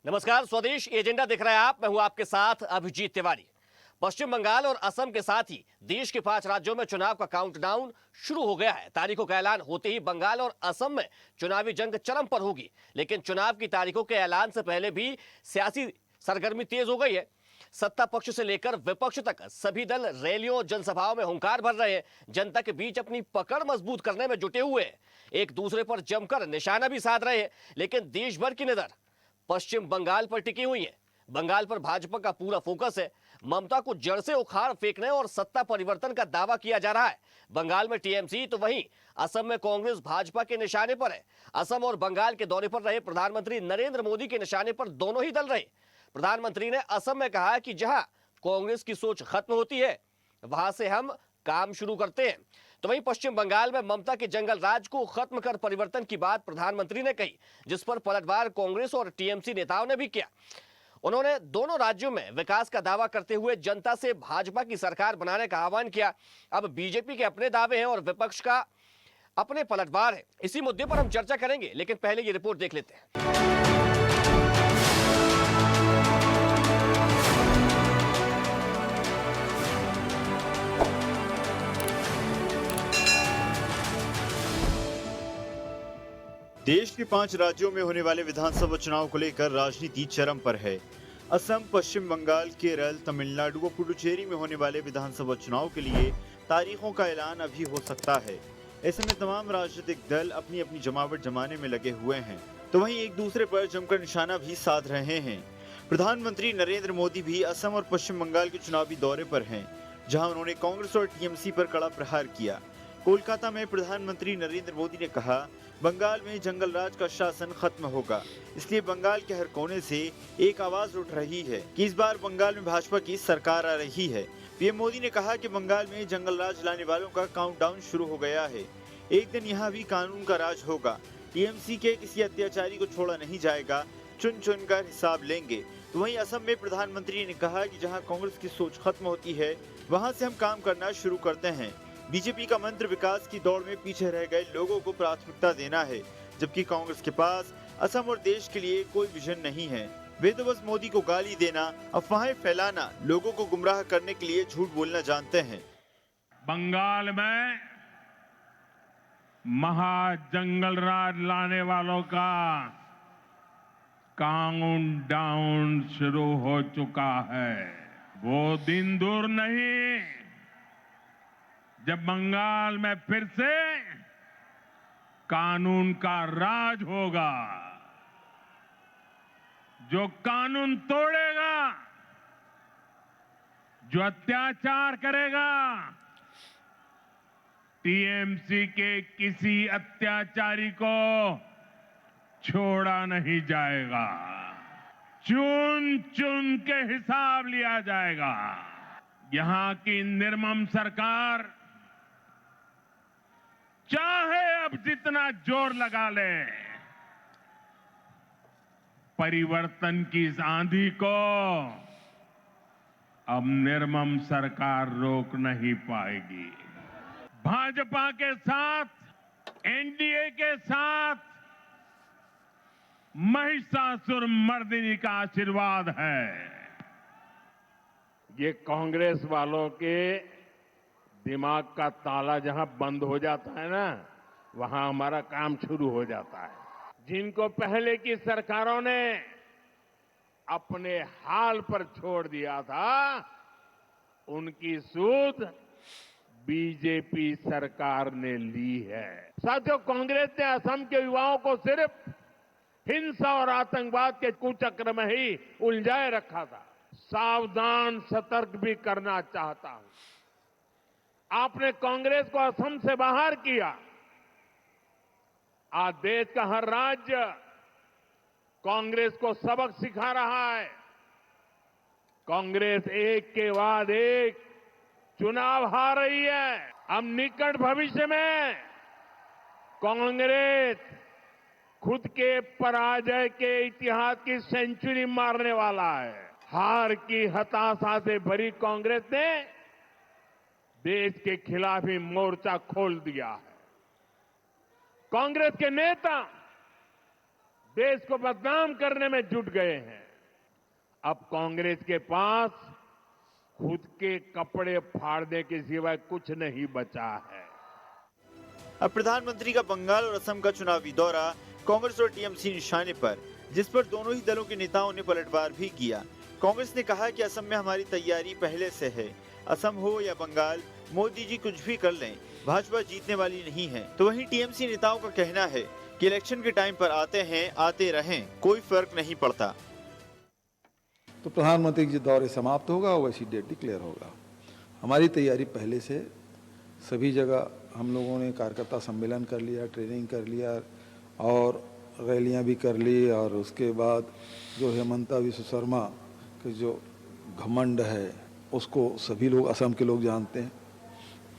नमस्कार, स्वदेश एजेंडा देख रहे हैं आप। मैं हूं आपके साथ अभिजीत तिवारी। पश्चिम बंगाल और असम के साथ ही देश के 5 राज्यों में चुनाव का काउंटडाउन शुरू हो गया है। तारीखों का ऐलान होते ही बंगाल और असम में चुनावी जंग चरम पर होगी, लेकिन चुनाव की तारीखों के ऐलान से पहले भी सियासी सरगर्मी तेज हो गई है। सत्ता पक्ष से लेकर विपक्ष तक सभी दल रैलियों और जनसभाओं में हुंकार भर रहे हैं। जनता के बीच अपनी पकड़ मजबूत करने में जुटे हुए हैं, एक दूसरे पर जमकर निशाना भी साध रहे हैं। लेकिन देश भर की नजर पश्चिम बंगाल पर टिकी हुई है। बंगाल पर भाजपा का पूरा फोकस है। ममता को जड़ से उखाड़ फेंकने और सत्ता परिवर्तन का दावा किया जा रहा है। बंगाल में टीएमसी तो वहीं असम में कांग्रेस भाजपा के निशाने पर है। असम और बंगाल के दौरे पर रहे प्रधानमंत्री नरेंद्र मोदी के निशाने पर दोनों ही दल रहे। प्रधानमंत्री ने असम में कहा कि जहां कांग्रेस की सोच खत्म होती है, वहां से हम काम शुरू करते हैं। तो वहीं पश्चिम बंगाल में ममता के जंगल राज को खत्म कर परिवर्तन की बात प्रधानमंत्री ने कही, जिस पर पलटवार कांग्रेस और टीएमसी नेताओं ने भी किया। उन्होंने दोनों राज्यों में विकास का दावा करते हुए जनता से भाजपा की सरकार बनाने का आह्वान किया। अब बीजेपी के अपने दावे हैं और विपक्ष का अपने पलटवार है। इसी मुद्दे पर हम चर्चा करेंगे, लेकिन पहले ये रिपोर्ट देख लेते हैं। देश के 5 राज्यों में होने वाले विधानसभा चुनाव को लेकर राजनीति चरम पर है। असम, पश्चिम बंगाल, केरल, तमिलनाडु व पुडुचेरी में होने वाले विधानसभा चुनाव के लिए तारीखों का ऐलान अभी हो सकता है। ऐसे में तमाम राजनीतिक दल अपनी अपनी जमावट जमाने में लगे हुए हैं, तो वहीं एक दूसरे पर जमकर निशाना भी साध रहे हैं। प्रधानमंत्री नरेंद्र मोदी भी असम और पश्चिम बंगाल के चुनावी दौरे पर हैं, जहां उन्होंने कांग्रेस और टीएमसी पर कड़ा प्रहार किया। कोलकाता में प्रधानमंत्री नरेंद्र मोदी ने कहा, बंगाल में जंगल राज का शासन खत्म होगा, इसलिए बंगाल के हर कोने से एक आवाज उठ रही है कि इस बार बंगाल में भाजपा की सरकार आ रही है। पीएम मोदी ने कहा कि बंगाल में जंगल राज लाने वालों का काउंटडाउन शुरू हो गया है। एक दिन यहाँ भी कानून का राज होगा। टीएमसी के किसी अत्याचारी को छोड़ा नहीं जाएगा, चुन चुन कर हिसाब लेंगे। तो वहीं असम में प्रधानमंत्री ने कहा कि जहाँ कांग्रेस की सोच खत्म होती है, वहाँ से हम काम करना शुरू करते हैं। बीजेपी का मंत्र विकास की दौड़ में पीछे रह गए लोगों को प्राथमिकता देना है, जबकि कांग्रेस के पास असम और देश के लिए कोई विजन नहीं है। वे तो बस मोदी को गाली देना, अफवाहें फैलाना, लोगों को गुमराह करने के लिए झूठ बोलना जानते हैं। बंगाल में महाजंगल राज लाने वालों का काउंटडाउन शुरू हो चुका है। वो दिन दूर नहीं जब बंगाल में फिर से कानून का राज होगा। जो कानून तोड़ेगा, जो अत्याचार करेगा, टीएमसी के किसी अत्याचारी को छोड़ा नहीं जाएगा। चुन चुन के हिसाब लिया जाएगा। यहां की निर्मम सरकार चाहे अब जितना जोर लगा ले, परिवर्तन की इस आंधी को अब निर्मम सरकार रोक नहीं पाएगी। भाजपा के साथ, एनडीए के साथ महिषासुर मर्दिनी का आशीर्वाद है। ये कांग्रेस वालों के दिमाग का ताला जहां बंद हो जाता है ना, वहां हमारा काम शुरू हो जाता है। जिनको पहले की सरकारों ने अपने हाल पर छोड़ दिया था, उनकी सूद बीजेपी सरकार ने ली है। साथियों, कांग्रेस ने असम के युवाओं को सिर्फ हिंसा और आतंकवाद के कुचक्र में ही उलझाए रखा था। सावधान, सतर्क भी करना चाहता हूं। आपने कांग्रेस को असम से बाहर किया। आज देश का हर राज्य कांग्रेस को सबक सिखा रहा है। कांग्रेस एक के बाद एक चुनाव हार रही है। अब निकट भविष्य में कांग्रेस खुद के पराजय के इतिहास की सेंचुरी मारने वाला है। हार की हताशा से भरी कांग्रेस ने देश के खिलाफ ही मोर्चा खोल दिया है। कांग्रेस के नेता देश को बदनाम करने में जुट गए हैं। अब कांग्रेस के पास खुद के कपड़े फाड़ने के सिवाय कुछ नहीं बचा है। अब प्रधानमंत्री का बंगाल और असम का चुनावी दौरा कांग्रेस और टीएमसी निशाने पर, जिस पर दोनों ही दलों के नेताओं ने पलटवार भी किया। कांग्रेस ने कहा कि असम में हमारी तैयारी पहले से है, असम हो या बंगाल, मोदी जी कुछ भी कर लें, भाजपा जीतने वाली नहीं है। तो वहीं टीएमसी नेताओं का कहना है कि इलेक्शन के टाइम पर आते हैं, आते रहें, कोई फर्क नहीं पड़ता। तो प्रधानमंत्री जी दौरे समाप्त होगा, वैसी डेट डिक्लेयर होगा। हमारी तैयारी पहले से, सभी जगह हम लोगों ने कार्यकर्ता सम्मेलन कर लिया, ट्रेनिंग कर लिया और रैलियां भी कर ली। और उसके बाद जो हेमंता विश्व शर्मा के जो घमंड है उसको सभी लोग, असम के लोग जानते हैं।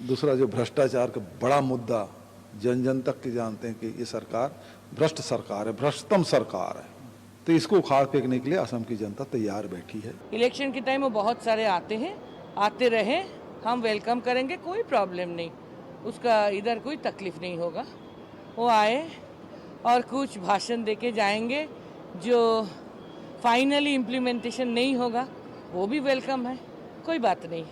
दूसरा जो भ्रष्टाचार का बड़ा मुद्दा जन जन तक के जानते हैं कि ये सरकार भ्रष्ट सरकार है, भ्रष्टतम सरकार है। तो इसको उखाड़ फेंकने के लिए असम की जनता तैयार बैठी है। इलेक्शन के टाइम वो बहुत सारे आते हैं, आते रहे, हम वेलकम करेंगे, कोई प्रॉब्लम नहीं, उसका इधर कोई तकलीफ नहीं होगा। वो आए और कुछ भाषण देके जाएंगे, जो फाइनली इम्प्लीमेंटेशन नहीं होगा वो भी वेलकम है, कोई बात नहीं।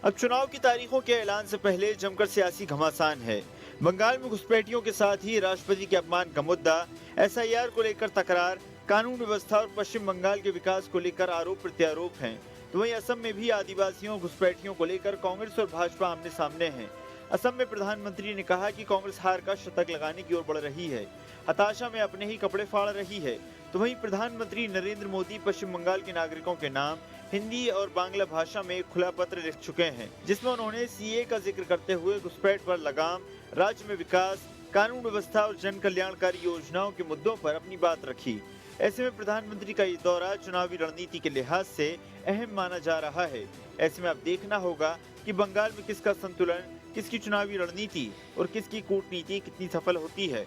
अब चुनाव की तारीखों के ऐलान से पहले जमकर सियासी घमासान है। बंगाल में घुसपैठियों के साथ ही राष्ट्रपति के अपमान का मुद्दा, एसआईआर को लेकर तकरार, कानून व्यवस्था और पश्चिम बंगाल के विकास को लेकर आरोप प्रत्यारोप हैं। तो वहीं असम में भी आदिवासियों घुसपैठियों को लेकर कांग्रेस और भाजपा आमने सामने हैं। असम में प्रधानमंत्री ने कहा कि कांग्रेस हार का शतक लगाने की ओर बढ़ रही है, हताशा में अपने ही कपड़े फाड़ रही है। तो वहीं प्रधानमंत्री नरेंद्र मोदी पश्चिम बंगाल के नागरिकों के नाम हिंदी और बांग्ला भाषा में खुला पत्र लिख चुके हैं, जिसमें उन्होंने सीए का जिक्र करते हुए घुसपैठ पर लगाम, राज्य में विकास, कानून व्यवस्था और जन कल्याणकारी योजनाओं के मुद्दों पर अपनी बात रखी। ऐसे में प्रधानमंत्री का ये दौरा चुनावी रणनीति के लिहाज से अहम माना जा रहा है। ऐसे में अब देखना होगा कि बंगाल में किसका संतुलन, किसकी चुनावी रणनीति और किसकी कूटनीति कितनी सफल होती है।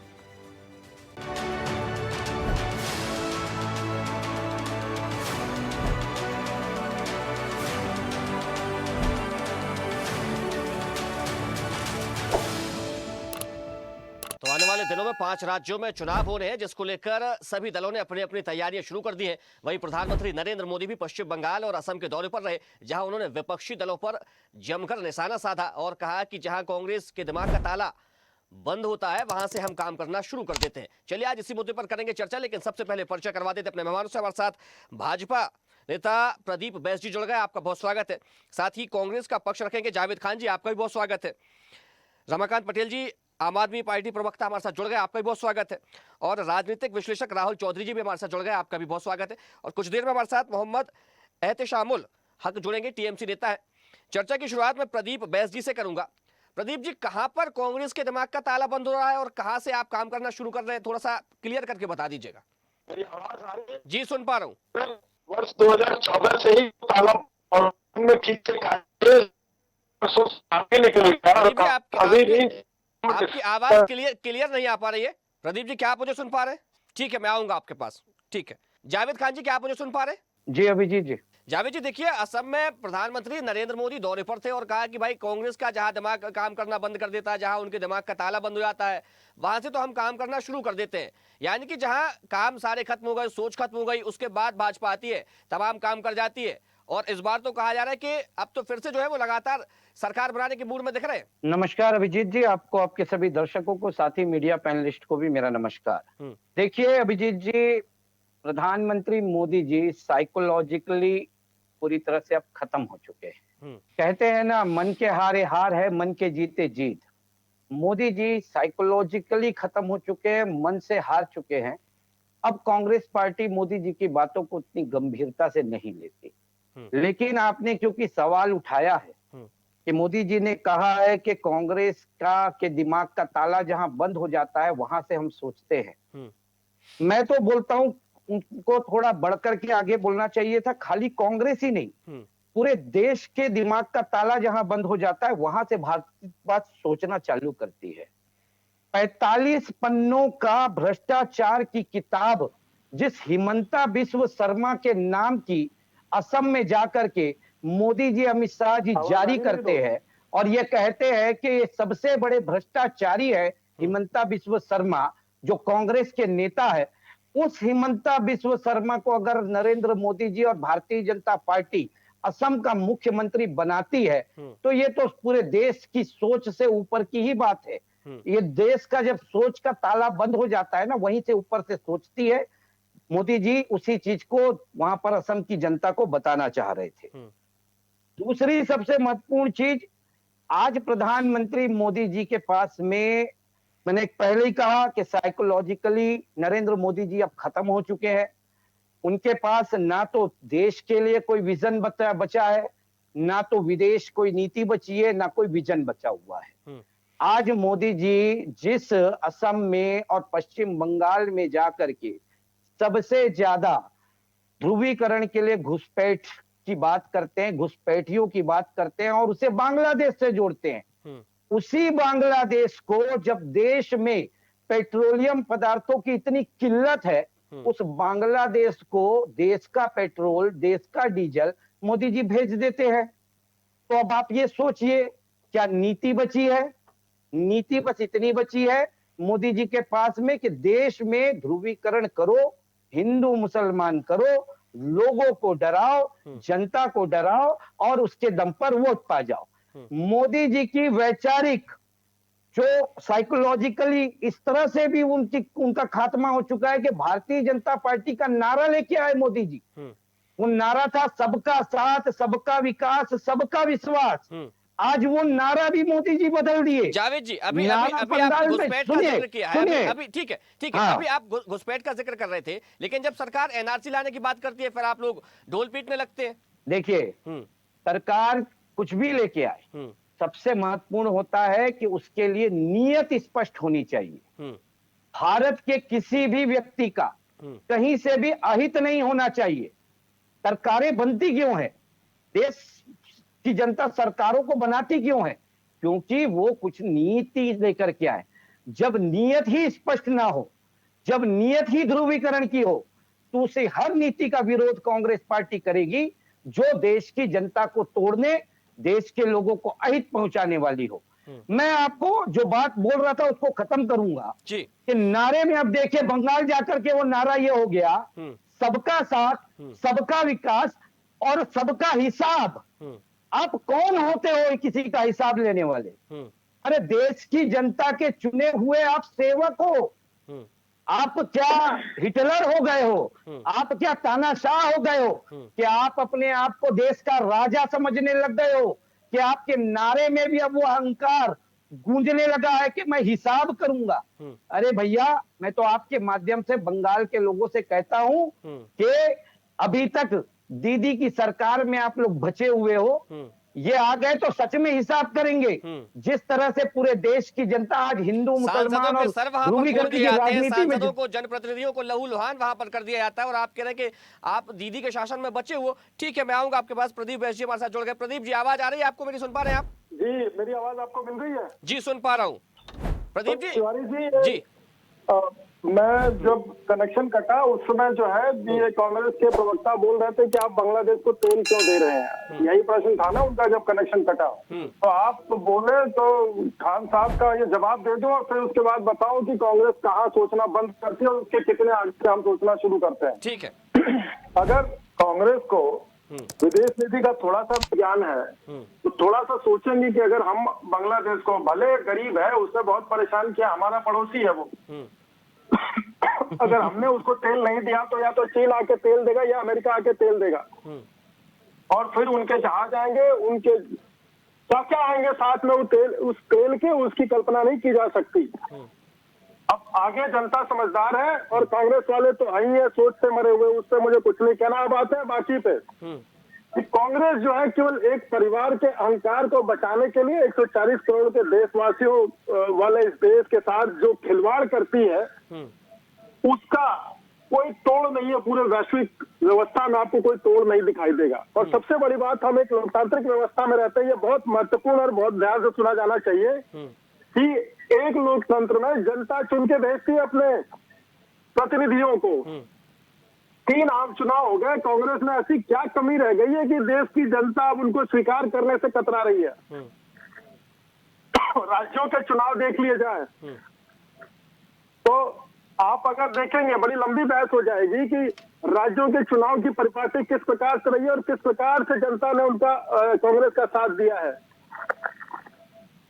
तो आने वाले दिनों में 5 राज्यों में चुनाव हो रहे हैं, जिसको लेकर सभी दलों ने अपनी अपनी तैयारियां शुरू कर दी हैं। वहीं प्रधानमंत्री नरेंद्र मोदी भी पश्चिम बंगाल और असम के दौरे पर रहे, जहां उन्होंने विपक्षी दलों पर जमकर निशाना साधा और कहा कि जहां कांग्रेस के दिमाग का ताला बंद होता है, वहां से हम काम करना शुरू कर देते हैं। चलिए आज इसी मुद्दे पर करेंगे चर्चा, लेकिन सबसे पहले परिचय करवा देते अपने मेहमानों से। हमारे साथ भाजपा नेता प्रदीप बैस जी जुड़ गए, आपका बहुत स्वागत है। साथ ही कांग्रेस का पक्ष रखेंगे जावेद खान जी, आपका भी बहुत स्वागत है। रमाकांत पटेल जी आम आदमी पार्टी प्रवक्ता हमारे साथ जुड़ गए, आपका भी बहुत स्वागत है। और राजनीतिक विश्लेषक राहुल चौधरी जी भी हमारे साथ जुड़ गए, आपका भी बहुत स्वागत है। और कुछ देर में हमारे साथ मोहम्मद एहतेशामुल हक जुड़ेंगे, टीएमसी नेता है। चर्चा की शुरुआत में प्रदीप बैस जी से करूंगा। प्रदीप जी, कहां पर कांग्रेस के दिमाग का ताला बंद हो रहा है और कहां से आप काम करना शुरू कर रहे हैं, थोड़ा सा क्लियर करके बता दीजिएगा। मेरी आवाज आ रही है? जी सुन पा रहा हूँ। वर्ष 2014 से ही ताला में ठीक से निकल गया, अभी भी आपकी आवाज क्लियर नहीं आ पा रही है। प्रदीप जी, क्या आप मुझे सुन पा रहे हैं? ठीक है, मैं आऊंगा आपके पास। ठीक है, जावेद खान जी, क्या आप मुझे सुन पा रहे हैं? जी अभिजीत जी। जावेद जी, देखिए असम में प्रधानमंत्री नरेंद्र मोदी दौरे पर थे और कहा कि भाई कांग्रेस का जहां दिमाग काम करना बंद कर देता है, जहां उनके दिमाग का ताला बंद हो जाता है, वहां से तो हम काम करना शुरू कर देते हैं। यानी कि जहां काम सारे खत्म हो गए, सोच खत्म हो गई, उसके बाद भाजपा आती है, तमाम काम कर जाती है। और इस बार तो कहा जा रहा है कि अब तो फिर से जो है वो लगातार सरकार बनाने के मूड में दिख रहे हैं। नमस्कार अभिजीत जी, आपको, आपके सभी दर्शकों को, साथ ही मीडिया पैनलिस्ट को भी मेरा नमस्कार। देखिए अभिजीत जी, प्रधानमंत्री मोदी जी साइकोलॉजिकली पूरी तरह से अब खत्म हो चुके हैं। कहते हैं ना, मन के हारे हार है, मन के जीते जीत। मोदी जी साइकोलॉजिकली खत्म हो चुके हैं, मन से हार चुके हैं। अब कांग्रेस पार्टी मोदी जी की बातों को इतनी गंभीरता से नहीं लेती। लेकिन आपने क्योंकि सवाल उठाया है कि मोदी जी ने कहा है कि कांग्रेस का के दिमाग का ताला जहां बंद हो जाता है वहां से हम सोचते हैं। मैं तो बोलता हूं उनको थोड़ा बढ़कर के आगे बोलना चाहिए था। खाली कांग्रेस ही नहीं, पूरे देश के दिमाग का ताला जहां बंद हो जाता है वहां से भारत बात सोचना चालू करती है। 45 पन्नों का भ्रष्टाचार की किताब जिस हिमंता बिस्व शर्मा के नाम की असम में जाकर के मोदी जी, अमित शाह जी जारी करते हैं और ये कहते हैं कि ये सबसे बड़े भ्रष्टाचारी है हिमंता बिस्व शर्मा, जो कांग्रेस के नेता है। उस हिमंता बिस्व शर्मा को अगर नरेंद्र मोदी जी और भारतीय जनता पार्टी असम का मुख्यमंत्री बनाती है तो ये तो पूरे देश की सोच से ऊपर की ही बात है। ये देश का जब सोच का ताला बंद हो जाता है ना, वहीं से ऊपर से सोचती है। मोदी जी उसी चीज को वहां पर असम की जनता को बताना चाह रहे थे। दूसरी सबसे महत्वपूर्ण चीज, आज प्रधानमंत्री मोदी जी के पास में, मैंने पहले ही कहा कि साइकोलॉजिकली नरेंद्र मोदी जी अब खत्म हो चुके हैं। उनके पास ना तो देश के लिए कोई विजन बचा है, ना तो विदेश कोई नीति बची है, ना कोई विजन बचा हुआ है। आज मोदी जी जिस असम में और पश्चिम बंगाल में जाकर के सबसे ज्यादा ध्रुवीकरण के लिए घुसपैठ की बात करते हैं, घुसपैठियों की बात करते हैं और उसे बांग्लादेश से जोड़ते हैं। उसी बांग्लादेश को जब देश में पेट्रोलियम पदार्थों की इतनी किल्लत है, उस बांग्लादेश को देश का पेट्रोल, देश का डीजल मोदी जी भेज देते हैं। तो अब आप ये सोचिए, क्या नीति बची है? नीति बस इतनी बची है मोदी जी के पास में कि देश में ध्रुवीकरण करो, हिंदू मुसलमान करो, लोगों को डराओ, जनता को डराओ और उसके दम पर वोट पा जाओ। मोदी जी की वैचारिक जो साइकोलॉजिकली इस तरह से भी उनका खात्मा हो चुका है कि भारतीय जनता पार्टी का नारा लेके आए मोदी जी। वो नारा था सबका साथ, सबका विकास, सबका विश्वास। आज वो नारा भी मोदी जी बदल दिए। जावेद जी, अभी आप घुसपैठ का जिक्र किया है, अभी ठीक है हाँ। अभी आप घुसपैठ का जिक्र कर रहे थे, लेकिन जब सरकार एनआरसी लाने की बात करती है फिर आप लोग ढोल पीटने लगते हैं। देखिए, सरकार कुछ भी लेके आए, सबसे महत्वपूर्ण होता है कि उसके लिए नीयत स्पष्ट होनी चाहिए। भारत के किसी भी व्यक्ति का कहीं से भी अहित नहीं होना चाहिए। सरकारें बनती क्यों है? देश की जनता सरकारों को बनाती क्यों है? क्योंकि वो कुछ नीति लेकर के आए। जब नीयत ही स्पष्ट ना हो, जब नीयत ही ध्रुवीकरण की हो, तो उसे हर नीति का विरोध कांग्रेस पार्टी करेगी जो देश की जनता को तोड़ने, देश के लोगों को अहित पहुंचाने वाली हो। मैं आपको जो बात बोल रहा था उसको खत्म करूंगा कि नारे में अब देखिए बंगाल जाकर के वो नारा ये हो गया, सबका साथ, सबका विकास और सबका हिसाब। आप कौन होते हो किसी का हिसाब लेने वाले? अरे देश की जनता के चुने हुए आप सेवक हो। आप क्या हिटलर हो गए हो? आप क्या तानाशाह हो गए हो कि आप अपने आप को देश का राजा समझने लग गए हो? कि आपके नारे में भी अब वो अहंकार गूंजने लगा है कि मैं हिसाब करूंगा। अरे भैया, मैं तो आपके माध्यम से बंगाल के लोगों से कहता हूं कि अभी तक दीदी की सरकार में आप लोग बचे हुए हो, ये आ गए तो सच में हिसाब करेंगे। जिस तरह से पूरे देश की जनता आज हिंदू मुसलमान और ध्रुवीकरण की राजनीति में, सांसदों को, जनप्रतिनिधियों को लहूलुहान वहां पर कर दिया जाता है और आप कह रहे हैं कि आप दीदी के शासन में बचे हुए। ठीक है, मैं आऊंगा आपके पास। प्रदीप वैश्य जी हमारे साथ जुड़ गए। प्रदीप जी, आवाज आ रही है आपको मेरी? सुन पा रहे हैं आप? जी, मेरी आवाज आपको मिल रही है? जी, सुन पा रहा हूँ। प्रदीप जी, तिवारी जी, मैं जब कनेक्शन कटा उस समय जो है ये कांग्रेस के प्रवक्ता बोल रहे थे कि आप बांग्लादेश को तेल क्यों दे रहे हैं, यही प्रश्न था ना उनका जब कनेक्शन कटा। तो आप बोले तो खान साहब का ये जवाब दे दो और फिर उसके बाद बताओ कि कांग्रेस कहाँ सोचना बंद करती है और उसके कितने आगे से हम सोचना शुरू करते हैं। ठीक है। अगर कांग्रेस को विदेश नीति का थोड़ा सा ज्ञान है तो थोड़ा सा सोचेंगे कि अगर हम बांग्लादेश को, भले गरीब है, उसने बहुत परेशान किया, हमारा पड़ोसी है वो, अगर हमने उसको तेल नहीं दिया तो या तो चीन आके तेल देगा या अमेरिका आके तेल देगा और फिर उनके जहाज आएंगे, उनके क्या आएंगे साथ में, वो तेल, उस तेल के उसकी कल्पना नहीं की जा सकती। अब आगे जनता समझदार है और कांग्रेस वाले तो आई है सोच से मरे हुए, उससे मुझे कुछ नहीं कहना। अब आते हैं बाकी पे कि कांग्रेस जो है केवल एक परिवार के अहंकार को बचाने के लिए 140 करोड़ के देशवासियों वाले इस देश के साथ जो खिलवाड़ करती है उसका कोई तोड़ नहीं है। पूरे वैश्विक व्यवस्था में आपको कोई तोड़ नहीं दिखाई देगा। और सबसे बड़ी बात, हम एक लोकतांत्रिक व्यवस्था में रहते हैं, ये बहुत महत्वपूर्ण और बहुत ध्यान से सुना जाना चाहिए कि एक लोकतंत्र में जनता चुन के भेजती है अपने प्रतिनिधियों को। 3 आम चुनाव हो गए, कांग्रेस में ऐसी क्या कमी रह गई है कि देश की जनता अब उनको स्वीकार करने से कतरा रही है? राज्यों के चुनाव देख लिए जाए तो आप अगर देखेंगे बड़ी लंबी बहस हो जाएगी कि राज्यों के चुनाव की परिपाटी किस प्रकार से रही है और किस प्रकार से जनता ने उनका कांग्रेस का साथ दिया है।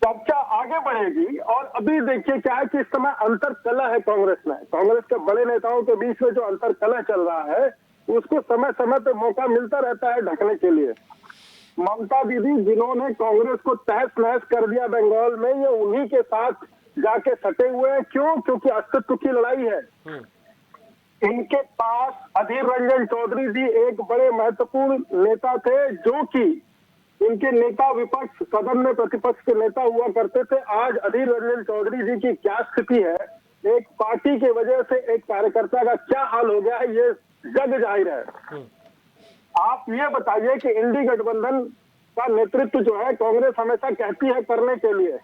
चर्चा आगे बढ़ेगी। और अभी देखिए क्या है कि इस समय अंतर कलह है कांग्रेस में। कांग्रेस के बड़े नेताओं के बीच में जो अंतर कलह चल रहा है उसको समय समय पे मौका मिलता रहता है ढकने के लिए। ममता दीदी जिन्होंने कांग्रेस को तहस नहस कर दिया बंगाल में, ये उन्हीं के साथ जाके सटे हुए हैं। क्यों? क्योंकि अस्तित्व की लड़ाई है। इनके पास अधीर रंजन चौधरी जी एक बड़े महत्वपूर्ण नेता थे, जो कि इनके नेता विपक्ष सदन में प्रतिपक्ष के नेता हुआ करते थे। आज अधीर रंजन चौधरी जी की क्या स्थिति है, एक पार्टी की वजह से एक कार्यकर्ता का क्या हाल हो गया है, ये जग जाहिर है। आप ये बताइए कि इंडी गठबंधन का नेतृत्व जो है कांग्रेस हमेशा कहती है करने के लिए।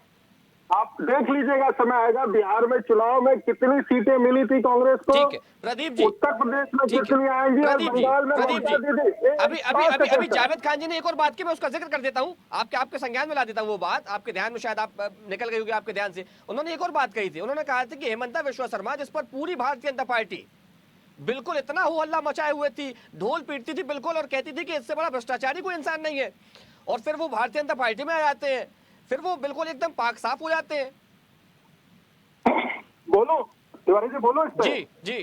आप देख लीजिएगा, समय आएगा बिहार में चुनाव में कितनी सीटें मिली थी कांग्रेस को। ठीक है प्रदीप जी, उत्तर प्रदेश में ठीक है। कितनी आएंगी और प्रदीप जी, बंगाल में प्रदीप ममता जी, दीदी। अभी अभी अभी अभी जावेद खान जी ने एक और बात की, मैं उसका जिक्र कर देता हूँ, आपके संज्ञान में ला देता हूँ वो बात। आपके ध्यान में शायद आप निकल गई होगी आपके ध्यान से। उन्होंने एक और बात कही थी, उन्होंने कहा था कि हेमंता विश्व शर्मा, जिस पर पूरी भारतीय जनता पार्टी बिल्कुल इतना हो हल्ला मचाए हुए थी, ढोल पीटती थी बिल्कुल, और कहती थी कि इससे बड़ा भ्रष्टाचारी कोई इंसान नहीं है, और फिर वो भारतीय जनता पार्टी में आ जाते हैं, फिर वो बिल्कुल एकदम पाक साफ हो जाते हैं। बोलो तिवारी जी, बोलो इस पे। जी जी,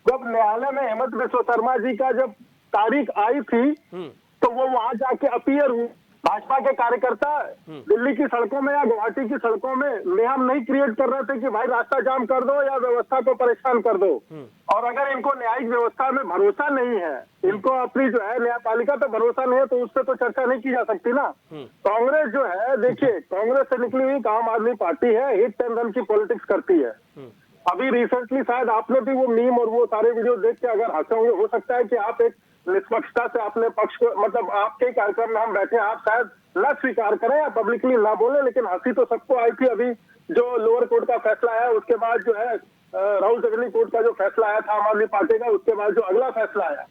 जब न्यायालय में हेमंत विश्व शर्मा जी का जब तारीख आई थी तो वो वहां जाके अपीयर हुए। भाजपा के कार्यकर्ता दिल्ली की सड़कों में या गुवाहाटी की सड़कों में मेहम नहीं क्रिएट कर रहे थे कि भाई रास्ता जाम कर दो या व्यवस्था को परेशान कर दो। और अगर इनको न्यायिक व्यवस्था में भरोसा नहीं है, इनको अपनी जो है न्यायपालिका पे भरोसा नहीं है, तो उस पर तो चर्चा नहीं की जा सकती ना। कांग्रेस जो है, देखिए कांग्रेस से निकली हुई आम आदमी पार्टी है, हिट एंड रन की पॉलिटिक्स करती है। अभी रिसेंटली शायद आपने भी वो मीम और वो सारे वीडियो देख के अगर हंसे होंगे, हो सकता है कि आप एक निष्पक्षता से अपने पक्ष को, मतलब आपके कार्यक्रम में हम बैठे, आप शायद न स्वीकार करें या पब्लिकली ना बोले, लेकिन हंसी तो सबको आई थी। अभी जो लोअर कोर्ट का फैसला आया, उसके बाद जो है राहुल जगनी कोर्ट का जो फैसला आया था आम आदमी पार्टी का, उसके बाद जो अगला फैसला आया,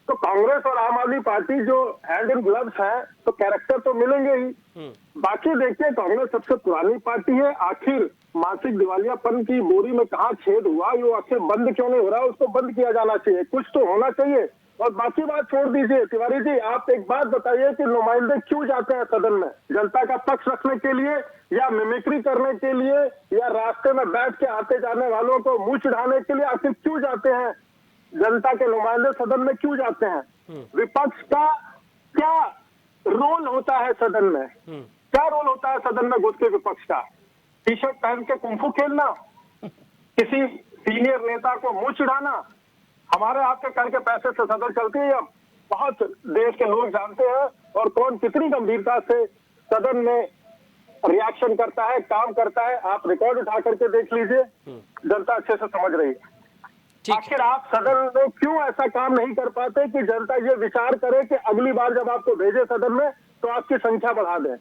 तो कांग्रेस और आम आदमी पार्टी जो हैंड इन ग्लव्स है, तो कैरेक्टर तो मिलेंगे ही। बाकी देखिए, कांग्रेस सबसे पुरानी पार्टी है। आखिर मासिक दिवालियापन की बोरी में कहाँ छेद हुआ, ये आखिर बंद क्यों नहीं हो रहा, उसको बंद किया जाना चाहिए, कुछ तो होना चाहिए। और बाकी बात छोड़ दीजिए तिवारी जी, आप एक बात बताइए कि नुमाइंदे क्यों जाते हैं सदन में? जनता का पक्ष रखने के लिए, या मिमिक्री करने के लिए, या रास्ते में बैठ के आते जाने वालों को मुंह चिढ़ाने के लिए? आखिर क्यों जाते हैं जनता के नुमाइंदे सदन में, क्यों जाते हैं? विपक्ष का क्या रोल होता है सदन में? क्या रोल होता है सदन में घुस के विपक्ष का? टी शर्ट पहन के कुंफू खेलना, किसी सीनियर नेता को मुंह चिढ़ाना? हमारे आपके कर के पैसे से सदन चलती है, बहुत देश के लोग जानते हैं, और कौन कितनी गंभीरता से सदन में रिएक्शन करता है, काम करता है। आप रिकॉर्ड उठा करके देख लीजिए, जनता अच्छे से समझ रही है। आखिर आप सदन में क्यों ऐसा काम नहीं कर पाते कि जनता ये विचार करे कि अगली बार जब आपको भेजे सदन में तो आपकी संख्या बढ़ा दें?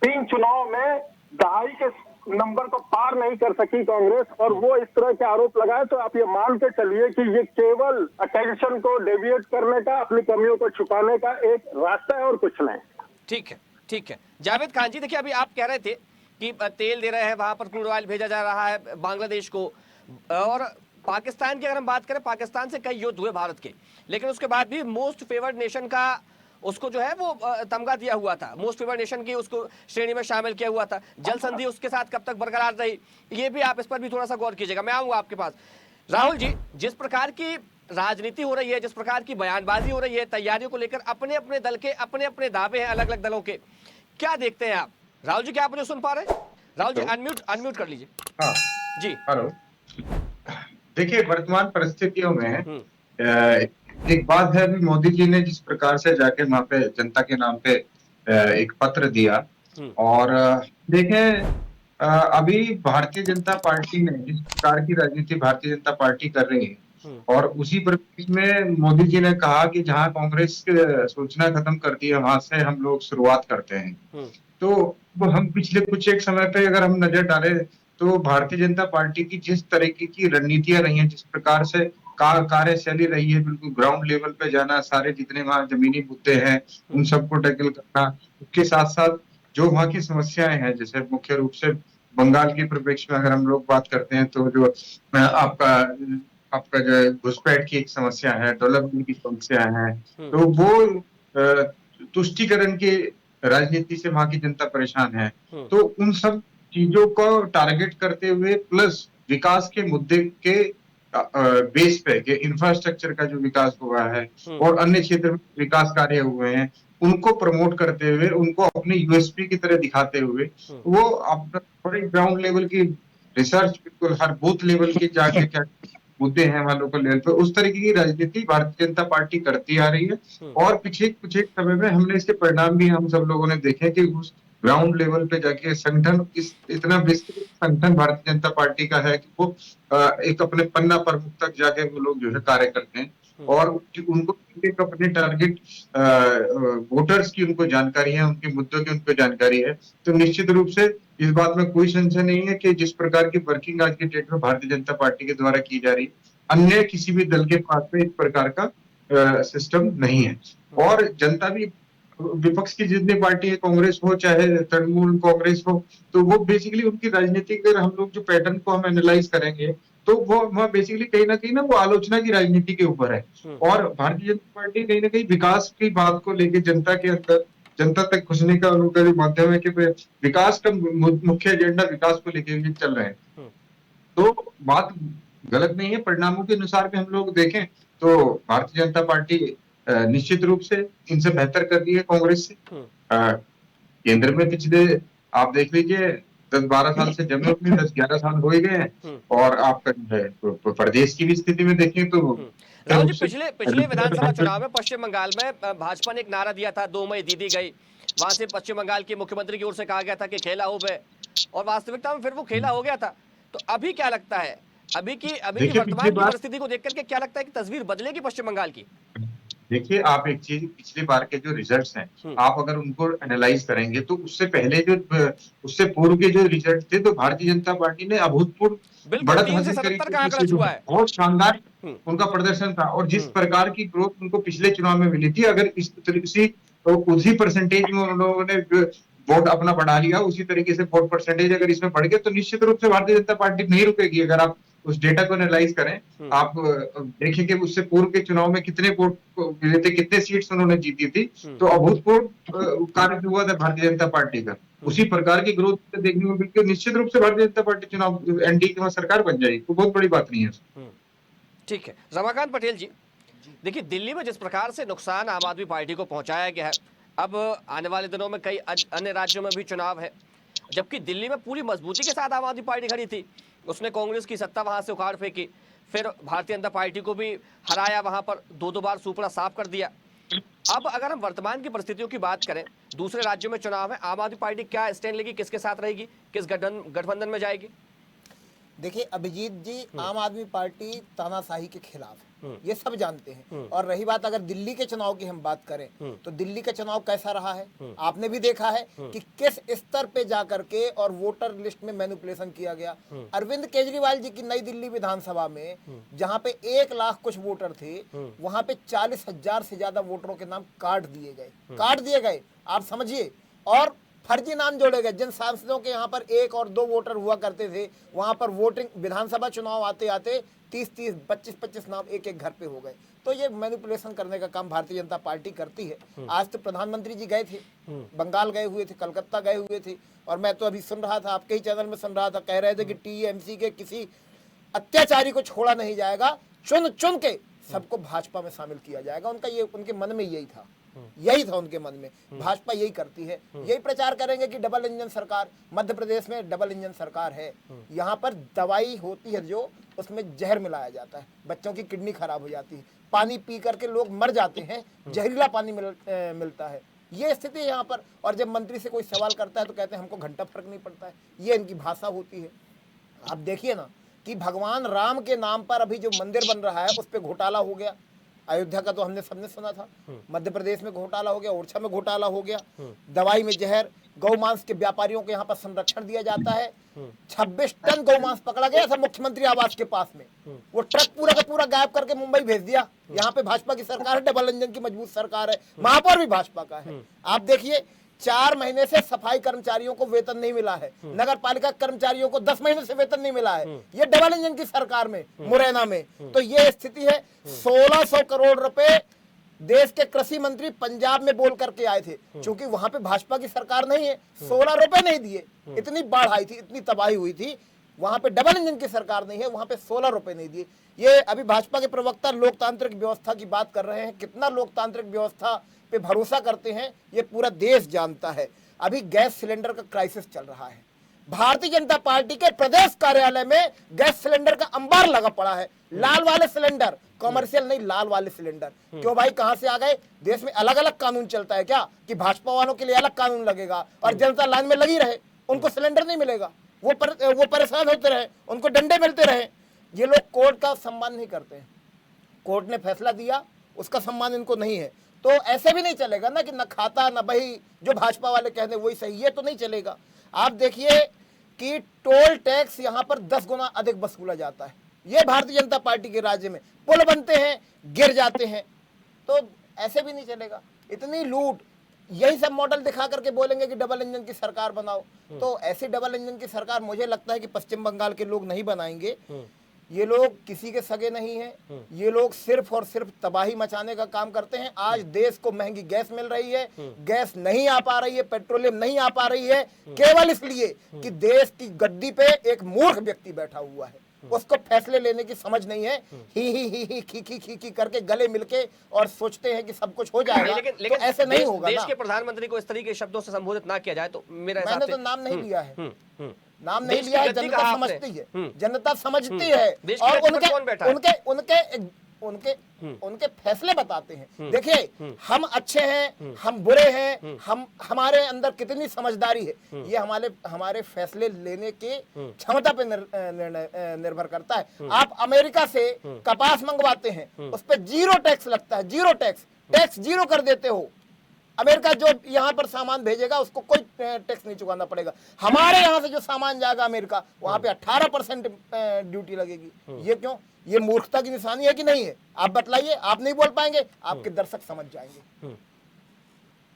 3 चुनाव में दहाई के नंबर को पार नहीं कर सकी कांग्रेस, और वो इस तरह के आरोप लगाए, तो आप ये मान के चलिए कि ये केवल अटेंशन को डेविएट करने का, अपनी कमियों को छुपाने का एक रास्ता है और कुछ नहीं। ठीक है, ठीक है। जावेद खान जी, देखिए अभी आप कह रहे थे कि तेल दे रहे हैं, वहां पर क्रूड ऑयल भेजा जा रहा है बांग्लादेश को, और पाकिस्तान की अगर हम बात करें, पाकिस्तान से कई युद्ध हुए भारत के, लेकिन उसके बाद भी मोस्ट फेवर्ड नेशन का उसको जो है वो तमगा दिया हुआ था, मोस्ट फेवर्ड नेशन की उसको श्रेणी में शामिल किया हुआ था। जल संधि उसके साथ कब तक बरकरार रही, ये भी आप इस पर भी थोड़ा सा गौर कीजिएगा। मैं आऊंगा आपके पास। राहुल जी, जिस प्रकार की राजनीति हो रही है, जिस प्रकार की बयानबाजी हो रही है, तैयारियों को लेकर अपने अपने दल के अपने अपने दावे हैं अलग अलग दलों के, क्या देखते हैं आप? राहुल जी, क्या आप मुझे सुन पा रहे हैं? राहुल जी, अनम्यूट कर लीजिए। हाँ जी, हेलो। देखिए, वर्तमान परिस्थितियों में एक बात है, अभी मोदी जी ने जिस प्रकार से जाके वहां पे जनता के नाम पे एक पत्र दिया, और देखें अभी भारतीय जनता पार्टी ने जिस प्रकार की राजनीति भारतीय जनता पार्टी कर रही है, और उसी परिप्रेक्ष्य में मोदी जी ने कहा कि जहां कांग्रेस सूचना खत्म करती है, वहां से हम लोग शुरुआत करते हैं। तो हम पिछले कुछ एक समय पे अगर हम नजर डालें, तो भारतीय जनता पार्टी की जिस तरीके की रणनीतियां रही हैं, जिस प्रकार से कार्यशैली रही है, बिल्कुल ग्राउंड लेवल पे जाना, सारे जितने वहां जमीनी मुद्दे हैं उन सबको टैकल करना, उसके साथ साथ जो वहां की समस्याएं हैं, जैसे मुख्य रूप से बंगाल के परिप्रेक्ष्य में अगर हम लोग बात करते हैं तो जो आपका जो है घुसपैठ की एक समस्या है, डेवलपमेंट की समस्या है, तो वो तुष्टीकरण के राजनीति से वहां की जनता परेशान है। तो उन सब चीजों को टारगेट करते हुए प्लस विकास के मुद्दे के बेस पे के इंफ्रास्ट्रक्चर का जो विकास हुआ है और अन्य क्षेत्र में विकास कार्य हुए हैं, उनको प्रमोट करते हुए, उनको अपनी यूएसपी की तरह दिखाते हुए वो अपना थोड़ी ग्राउंड लेवल की रिसर्च, बिल्कुल हर बूथ लेवल की जाके क्या मुद्दे हैं वहां लोकल लेवल पे, उस तरीके की राजनीति भारतीय जनता पार्टी करती आ रही है। और पिछले कुछ एक समय में हमने इसके परिणाम भी हम सब लोगों ने देखे कि उस ग्राउंड लेवल पे जाके संगठन इतना विस्तृत संगठन भारतीय जनता पार्टी का है कि वो एक अपने पन्ना प्रमुख तक जाके वो लोग जो है कार्य करते हैं और उनको एक अपने टारगेट वोटर्स की उनको जानकारी है, उनके मुद्दों की उनको जानकारी है। तो निश्चित रूप से इस बात में कोई संशय नहीं है कि जिस प्रकार की वर्किंग आज के डेट में भारतीय जनता पार्टी के द्वारा की जा रही है, अन्य किसी भी दल के पास में इस प्रकार का सिस्टम नहीं है। और जनता भी, विपक्ष की जितनी पार्टी है, कांग्रेस हो चाहे तृणमूल कांग्रेस हो, तो वो बेसिकली उनकी राजनीति अगर हम लोग जो पैटर्न को हम एनालाइज करेंगे तो वो बेसिकली कहीं ना वो आलोचना की राजनीति के ऊपर है। और भारतीय जनता पार्टी कहीं ना कहीं विकास की बात को लेकर जनता के अंदर, जनता तक घुसने का उनका जो माध्यम है कि विकास का मुख्य एजेंडा विकास को लेकर चल रहे हैं। तो बात गलत नहीं है। परिणामों के अनुसार भी हम लोग देखें तो भारतीय जनता पार्टी निश्चित रूप से इनसे बेहतर कर रही है कांग्रेस से। केंद्र में पिछले आप देख लीजिए 10-12 साल से जमे हुए 10-11 साल हो ही गए हैं। और आपका जो है प्रदेश की भी स्थिति में देखें तो राहुल जी, पिछले विधानसभा चुनाव में पश्चिम बंगाल में भाजपा ने एक नारा दिया था, 2 मई दीदी गई। वहां से पश्चिम बंगाल के मुख्यमंत्री की ओर से कहा गया था कि खेला हो गए, और वास्तविकता में फिर वो खेला हो गया था। तो अभी क्या लगता है, अभी की वर्तमान की परिस्थिति को देख करके क्या लगता है कि तस्वीर बदलेगी पश्चिम बंगाल की? देखिए, आप एक चीज, पिछली बार के जो रिजल्ट्स हैं, आप अगर उनको एनालाइज करेंगे तो उससे पहले उससे पूर्व के जो रिजल्ट थे, तो भारतीय जनता पार्टी ने अभूतपूर्व बढ़त हासिल करी, बहुत शानदार उनका प्रदर्शन था। और जिस प्रकार की ग्रोथ उनको पिछले चुनाव में मिली थी, अगर उसी परसेंटेज में उन लोगों ने वोट अपना बढ़ा लिया, उसी तरीके से वोट परसेंटेज अगर इसमें बढ़ गया, तो निश्चित रूप से भारतीय जनता पार्टी नहीं रुकेगी। अगर आप उस डेटा को एनालाइज करें, आप देखें कि उससे पूर्व के चुनाव में कितने वोट मिले थे, कितने सीट्स उन्होंने जीती थी, तो अभूतपूर्व कार्य हुआ था भारतीय जनता पार्टी का। उसी प्रकार की ग्रोथ देखने को मिलकर निश्चित रूप से भारतीय जनता पार्टी चुनाव एनडीए की सरकार बन जाएगी, तो बहुत बड़ी बात नहीं है। ठीक है, रमाकांत पटेल जी, देखिए दिल्ली में जिस प्रकार से नुकसान आम आदमी पार्टी को पहुंचाया गया है, अब आने वाले दिनों में कई अन्य राज्यों में भी चुनाव है, जबकि दिल्ली में पूरी मजबूती के साथ आम आदमी पार्टी खड़ी थी। उसने कांग्रेस की सत्ता वहां से उखाड़ फेंकी, फिर भारतीय जनता पार्टी को भी हराया, वहां पर 2 बार सुपड़ा साफ कर दिया। अब अगर हम वर्तमान की परिस्थितियों की बात करें, दूसरे राज्यों में चुनाव है, आम आदमी पार्टी क्या स्टैंड लेगी, किसके साथ रहेगी, किस गठबंधन में जाएगी? देखिए अभिजीत जी, आम आदमी पार्टी तानाशाही के खिलाफ है, ये सब जानते हैं। और रही बात अगर दिल्ली के चुनाव की हम बात करें, तो दिल्ली का चुनाव कैसा रहा है, आपने भी देखा है कि किस स्तर पे जाकर के और वोटर लिस्ट में मैनिपुलेशन किया गया। अरविंद केजरीवाल जी की नई दिल्ली विधानसभा में जहां पे 1 लाख कुछ वोटर थे, वहां पे 40,000 से ज्यादा वोटरों के नाम काट दिए गए, आप समझिए। और फर्जी नाम जोड़े गए। जिन सांसदों के यहाँ पर 1 और 2 वोटर हुआ करते थे, वहां पर वोटिंग विधानसभा चुनाव आते आते 30-30, 25-25 नाम एक घर पे हो गए। तो ये मैनिपुलेशन करने का काम भारतीय जनता पार्टी करती है। आज तो प्रधानमंत्री जी गए थे, बंगाल गए हुए थे, कलकत्ता गए हुए थे, और मैं तो अभी सुन रहा था, आपके ही चैनल में सुन रहा था, कह रहे थे कि टीएमसी के किसी अत्याचारी को छोड़ा नहीं जाएगा, चुन चुन के सबको भाजपा में शामिल किया जाएगा। उनके मन में यही था उनके मन में। भाजपा यही करती है, यही प्रचार करेंगे कि डबल इंजन सरकार, मध्य प्रदेश में डबल इंजन सरकार है। यहाँ पर दवाई होती है जो, उसमें जहर मिलाया जाता है, बच्चों की किडनी खराब हो जाती है, पानी पी करके लोग मर जाते हैं, जहरीला पानी मिलता है, ये स्थिति है यहाँ पर। और जब मंत्री से कोई सवाल करता है तो कहते हैं हमको घंटा फर्क नहीं पड़ता है, ये इनकी भाषा होती है। आप देखिए ना कि भगवान राम के नाम पर अभी जो मंदिर बन रहा है उस पर घोटाला हो गया। अयोध्या का तो हमने सबने सुना था, मध्य प्रदेश में घोटाला हो गया, ओरछा में घोटाला हो गया, दवाई में जहर, गौ मांस के व्यापारियों को यहाँ पर संरक्षण दिया जाता है। 26 टन गौ मांस पकड़ा गया था मुख्यमंत्री आवास के पास में, वो ट्रक पूरा का पूरा गायब करके मुंबई भेज दिया। यहाँ पे भाजपा की सरकार है, डबल इंजन की मजबूत सरकार है, वहां पर भी भाजपा का है। आप देखिए 4 महीने से सफाई कर्मचारियों को वेतन नहीं मिला है, नगर पालिका कर्मचारियों को 10 महीने से वेतन नहीं मिला है, ये डबल इंजन की सरकार में, मुरैना में। तो ये स्थिति है। 1600 करोड़ रुपए देश के कृषि मंत्री पंजाब में बोल करके आए थे, क्योंकि वहां पे भाजपा की सरकार नहीं है, 16 रुपए नहीं दिए। इतनी बाढ़ आई थी, इतनी तबाही हुई थी, वहां पे डबल इंजन की सरकार नहीं है, वहां पे 16 रुपए नहीं दिए। ये अभी भाजपा के प्रवक्ता लोकतांत्रिक व्यवस्था की बात कर रहे हैं, कितना लोकतांत्रिक व्यवस्था पे भरोसा करते हैं ये पूरा देश जानता है। अभी गैस सिलेंडर का क्राइसिस चल रहा है, भारतीय जनता पार्टी के प्रदेश कार्यालय में गैस सिलेंडर का अंबार लगा पड़ा है, लाल वाले सिलेंडर, कॉमर्शियल नहीं, लाल वाले सिलेंडर। क्यों भाई, कहां से आ गए? देश में अलग अलग कानून चलता है क्या कि भाजपा वालों के लिए अलग कानून लगेगा और जनता लाइन में लगी रहे, उनको सिलेंडर नहीं मिलेगा, वो परेशान होते रहे, उनको डंडे मिलते रहे। ये लोग कोर्ट का सम्मान नहीं करते हैं, कोर्ट ने फैसला दिया उसका सम्मान इनको नहीं है। तो ऐसे भी नहीं चलेगा ना कि न खाता न बही, जो भाजपा वाले कहते हैं वही सही, ये तो नहीं चलेगा। आप देखिए कि टोल टैक्स यहाँ पर 10 गुना अधिक वसूला जाता है, ये भारतीय जनता पार्टी के राज्य में। पुल बनते हैं, गिर जाते हैं, तो ऐसे भी नहीं चलेगा। इतनी लूट, यही सब मॉडल दिखा करके बोलेंगे कि डबल इंजन की सरकार बनाओ, तो ऐसी डबल इंजन की सरकार मुझे लगता है कि पश्चिम बंगाल के लोग नहीं बनाएंगे। ये लोग किसी के सगे नहीं हैं, ये लोग सिर्फ और सिर्फ तबाही मचाने का काम करते हैं। आज देश को महंगी गैस मिल रही है, गैस नहीं आ पा रही है, पेट्रोलियम नहीं आ पा रही है, केवल इसलिए कि देश की गद्दी पे एक मूर्ख व्यक्ति बैठा हुआ है, उसको फैसले लेने की समझ नहीं है। ही खी करके गले मिलके और सोचते हैं कि सब कुछ हो जाएगा, लेकिन तो ऐसे नहीं होगा। देश के प्रधानमंत्री को इस तरीके के शब्दों से संबोधित ना किया जाए तो मेरा हिसाब मैंने से तो नाम नहीं लिया है, नाम नहीं देश की लिया है, गद्दी जनता कहा आपने। समझती है, जनता समझती है, देश की और गद्दी पर कौन बैठा है? उनके फैसले बताते हैं। देखिए, हम अच्छे हैं, हम बुरे हैं, हमारे अंदर कितनी समझदारी है, ये हमारे फैसले लेने की क्षमता पे निर्भर करता है। आप अमेरिका से कपास मंगवाते हैं, उस पर 0 टैक्स लगता है, 0 टैक्स 0 कर देते हो। अमेरिका जो यहाँ पर सामान भेजेगा उसको कोई टैक्स नहीं चुकाना पड़ेगा। हमारे यहाँ से जो सामान जाएगा अमेरिका, वहां पे 18% ड्यूटी लगेगी। ये क्यों? ये मूर्खता की निशानी है कि नहीं है? आप बतलाइए, आप नहीं बोल पाएंगे, आपके दर्शक समझ जाएंगे।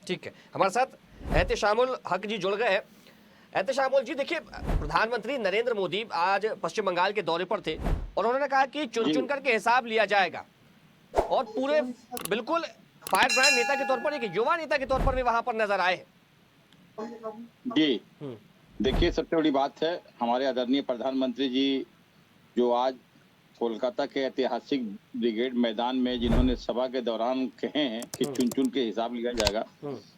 ठीक है, हमारे साथ एहतेशामुल हक जी जुड़ गए हैं। एहतेशामुल जी, देखिए, प्रधानमंत्री नरेंद्र मोदी आज पश्चिम बंगाल के दौरे पर थे और उन्होंने कहा कि चुन चुन करके हिसाब लिया जाएगा और पूरे बिल्कुल फायर ब्रांड नेता के तौर पर, एक युवा नेता के तौर पर भी वहां पर नजर आए। जी देखिए, सबसे बड़ी बात है, हमारे आदरणीय प्रधानमंत्री जी जो आज कोलकाता के ऐतिहासिक ब्रिगेड मैदान में जिन्होंने सभा के दौरान कहे हैं कि चुन चुन के हिसाब लिया जाएगा,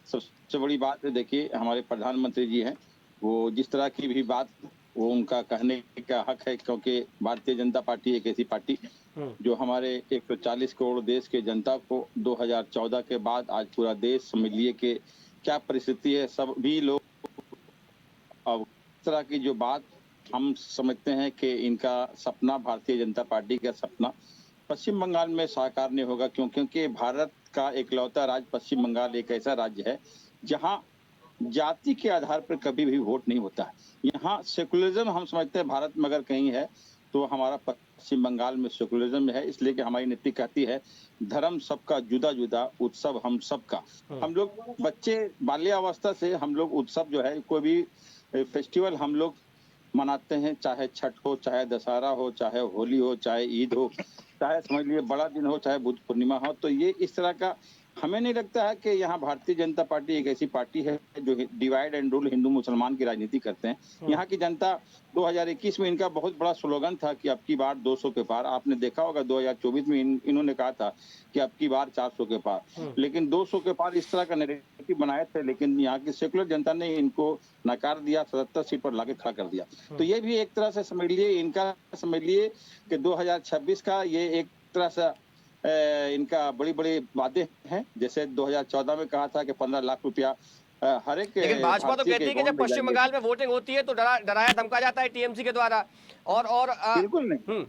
सबसे बड़ी बात है, देखिए हमारे प्रधानमंत्री जी हैं, वो जिस तरह की भी बात, वो उनका कहने का हक है, क्योंकि भारतीय जनता पार्टी एक ऐसी पार्टी जो हमारे 140 करोड़ देश के जनता को 2014 के बाद आज पूरा देश समझ लिए कि क्या परिस्थिति है, सभी लोग अब इस तरह की जो बात हम समझते हैं कि इनका सपना, भारतीय जनता पार्टी का सपना पश्चिम बंगाल में साकार नहीं होगा, क्योंकि भारत का इकलौता राज्य पश्चिम बंगाल एक ऐसा राज्य है जहां जाति के आधार पर कभी भी वोट नहीं होता है। यहाँ सेकुलरिज्म हम समझते हैं भारत में अगर कहीं है तो हमारा पश्चिम बंगाल में सेकुलरिज्म है, इसलिए कि हमारी नीति कहती है धर्म सबका जुदा जुदा, उत्सव हम सबका। हम लोग बच्चे बाल्यावस्था से हम लोग उत्सव जो है, कोई भी फेस्टिवल हम लोग मनाते हैं, चाहे छठ हो, चाहे दशहरा हो, चाहे होली हो, चाहे ईद हो, चाहे समझ लीजिए बड़ा दिन हो, चाहे बुद्ध पूर्णिमा हो। तो ये इस तरह का हमें नहीं लगता है कि यहाँ भारतीय जनता पार्टी एक ऐसी पार्टी है जो डिवाइड एंड रूल, हिंदू मुसलमान की राजनीति करते हैं। यहाँ की जनता 2021 में इनका बहुत बड़ा स्लोगन था कि अब की बार 200 के पार। आपने देखा होगा 2024 में इन्होंने कहा था कि अब की बार 400 के पार, लेकिन 200 के पार इस तरह का नैरेटिव बनाए थे, लेकिन यहाँ की सेकुलर जनता ने इनको नकार दिया, 77 सीट पर लाके खड़ा कर दिया। तो ये भी एक तरह से समझ लिए, इनका समझ लिए कि 2026 का ये एक तरह से इनका बड़ी बड़ी बातें हैं। जैसे 2014 में कहा था कि 15 लाख रुपया हर एक, लेकिन भाजपा तो कहती है कि जब पश्चिम बंगाल में वोटिंग होती है तो डराया धमकाया जाता है टीएमसी के द्वारा। और बिल्कुल नहीं,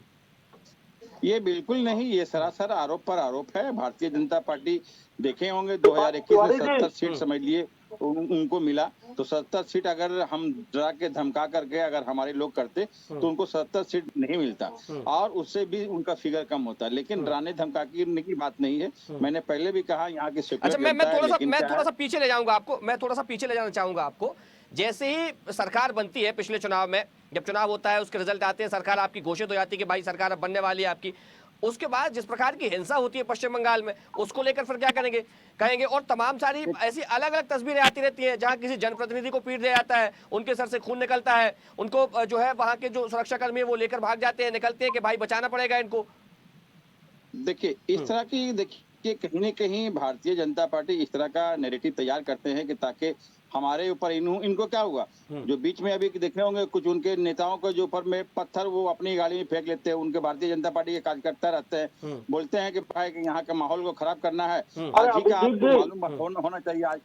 ये बिल्कुल नहीं, ये सरासर आरोप पर आरोप है। भारतीय जनता पार्टी देखे होंगे 2021 में 70 सीट समझ लिए उनको मिला, तो 70 सीट अगर हम डरा के धमका करके अगर हमारे लोग करते तो उनको 70 सीट नहीं मिलता और उससे भी उनका फिगर कम होता। लेकिन डराने धमकाने की बात नहीं है। मैंने पहले भी कहा यहाँ की अच्छा, मैं थोड़ा सा पीछे ले जाऊंगा आपको, मैं थोड़ा सा पीछे ले जाना चाहूंगा आपको। जैसे ही सरकार बनती है, पिछले चुनाव में जब चुनाव होता है, उसके रिजल्ट आते हैं, सरकार आपकी घोषित हो जाती है कि भाई सरकार अब बनने वाली है आपकी। उसके बाद जिस प्रकार की हिंसा होती है पश्चिम बंगाल में, उसको लेकर फिर क्या कहेंगे? और तमाम सारी ऐसी अलग अलग तस्वीरें आती रहती हैं जहां किसी जनप्रतिनिधि को पीट दिया जाता है, उनके सर से खून निकलता है, उनको जो है वहां के जो सुरक्षाकर्मी है वो लेकर भाग जाते हैं, निकलते हैं कि भाई बचाना पड़ेगा इनको। देखिए इस तरह की, देखिए कहीं न कहीं भारतीय जनता पार्टी इस तरह का नैरेटिव तैयार करते हैं कि ताकि हमारे ऊपर इनको क्या हुआ, जो बीच में अभी देख रहे होंगे कुछ उनके नेताओं के जो ऊपर में पत्थर वो अपनी गाड़ी में फेंक लेते हैं, उनके भारतीय जनता पार्टी के कार्यकर्ता रहते हैं, बोलते हैं कि भाई कि यहाँ के माहौल को खराब करना है। आज ही का आपको मालूम होना चाहिए, आज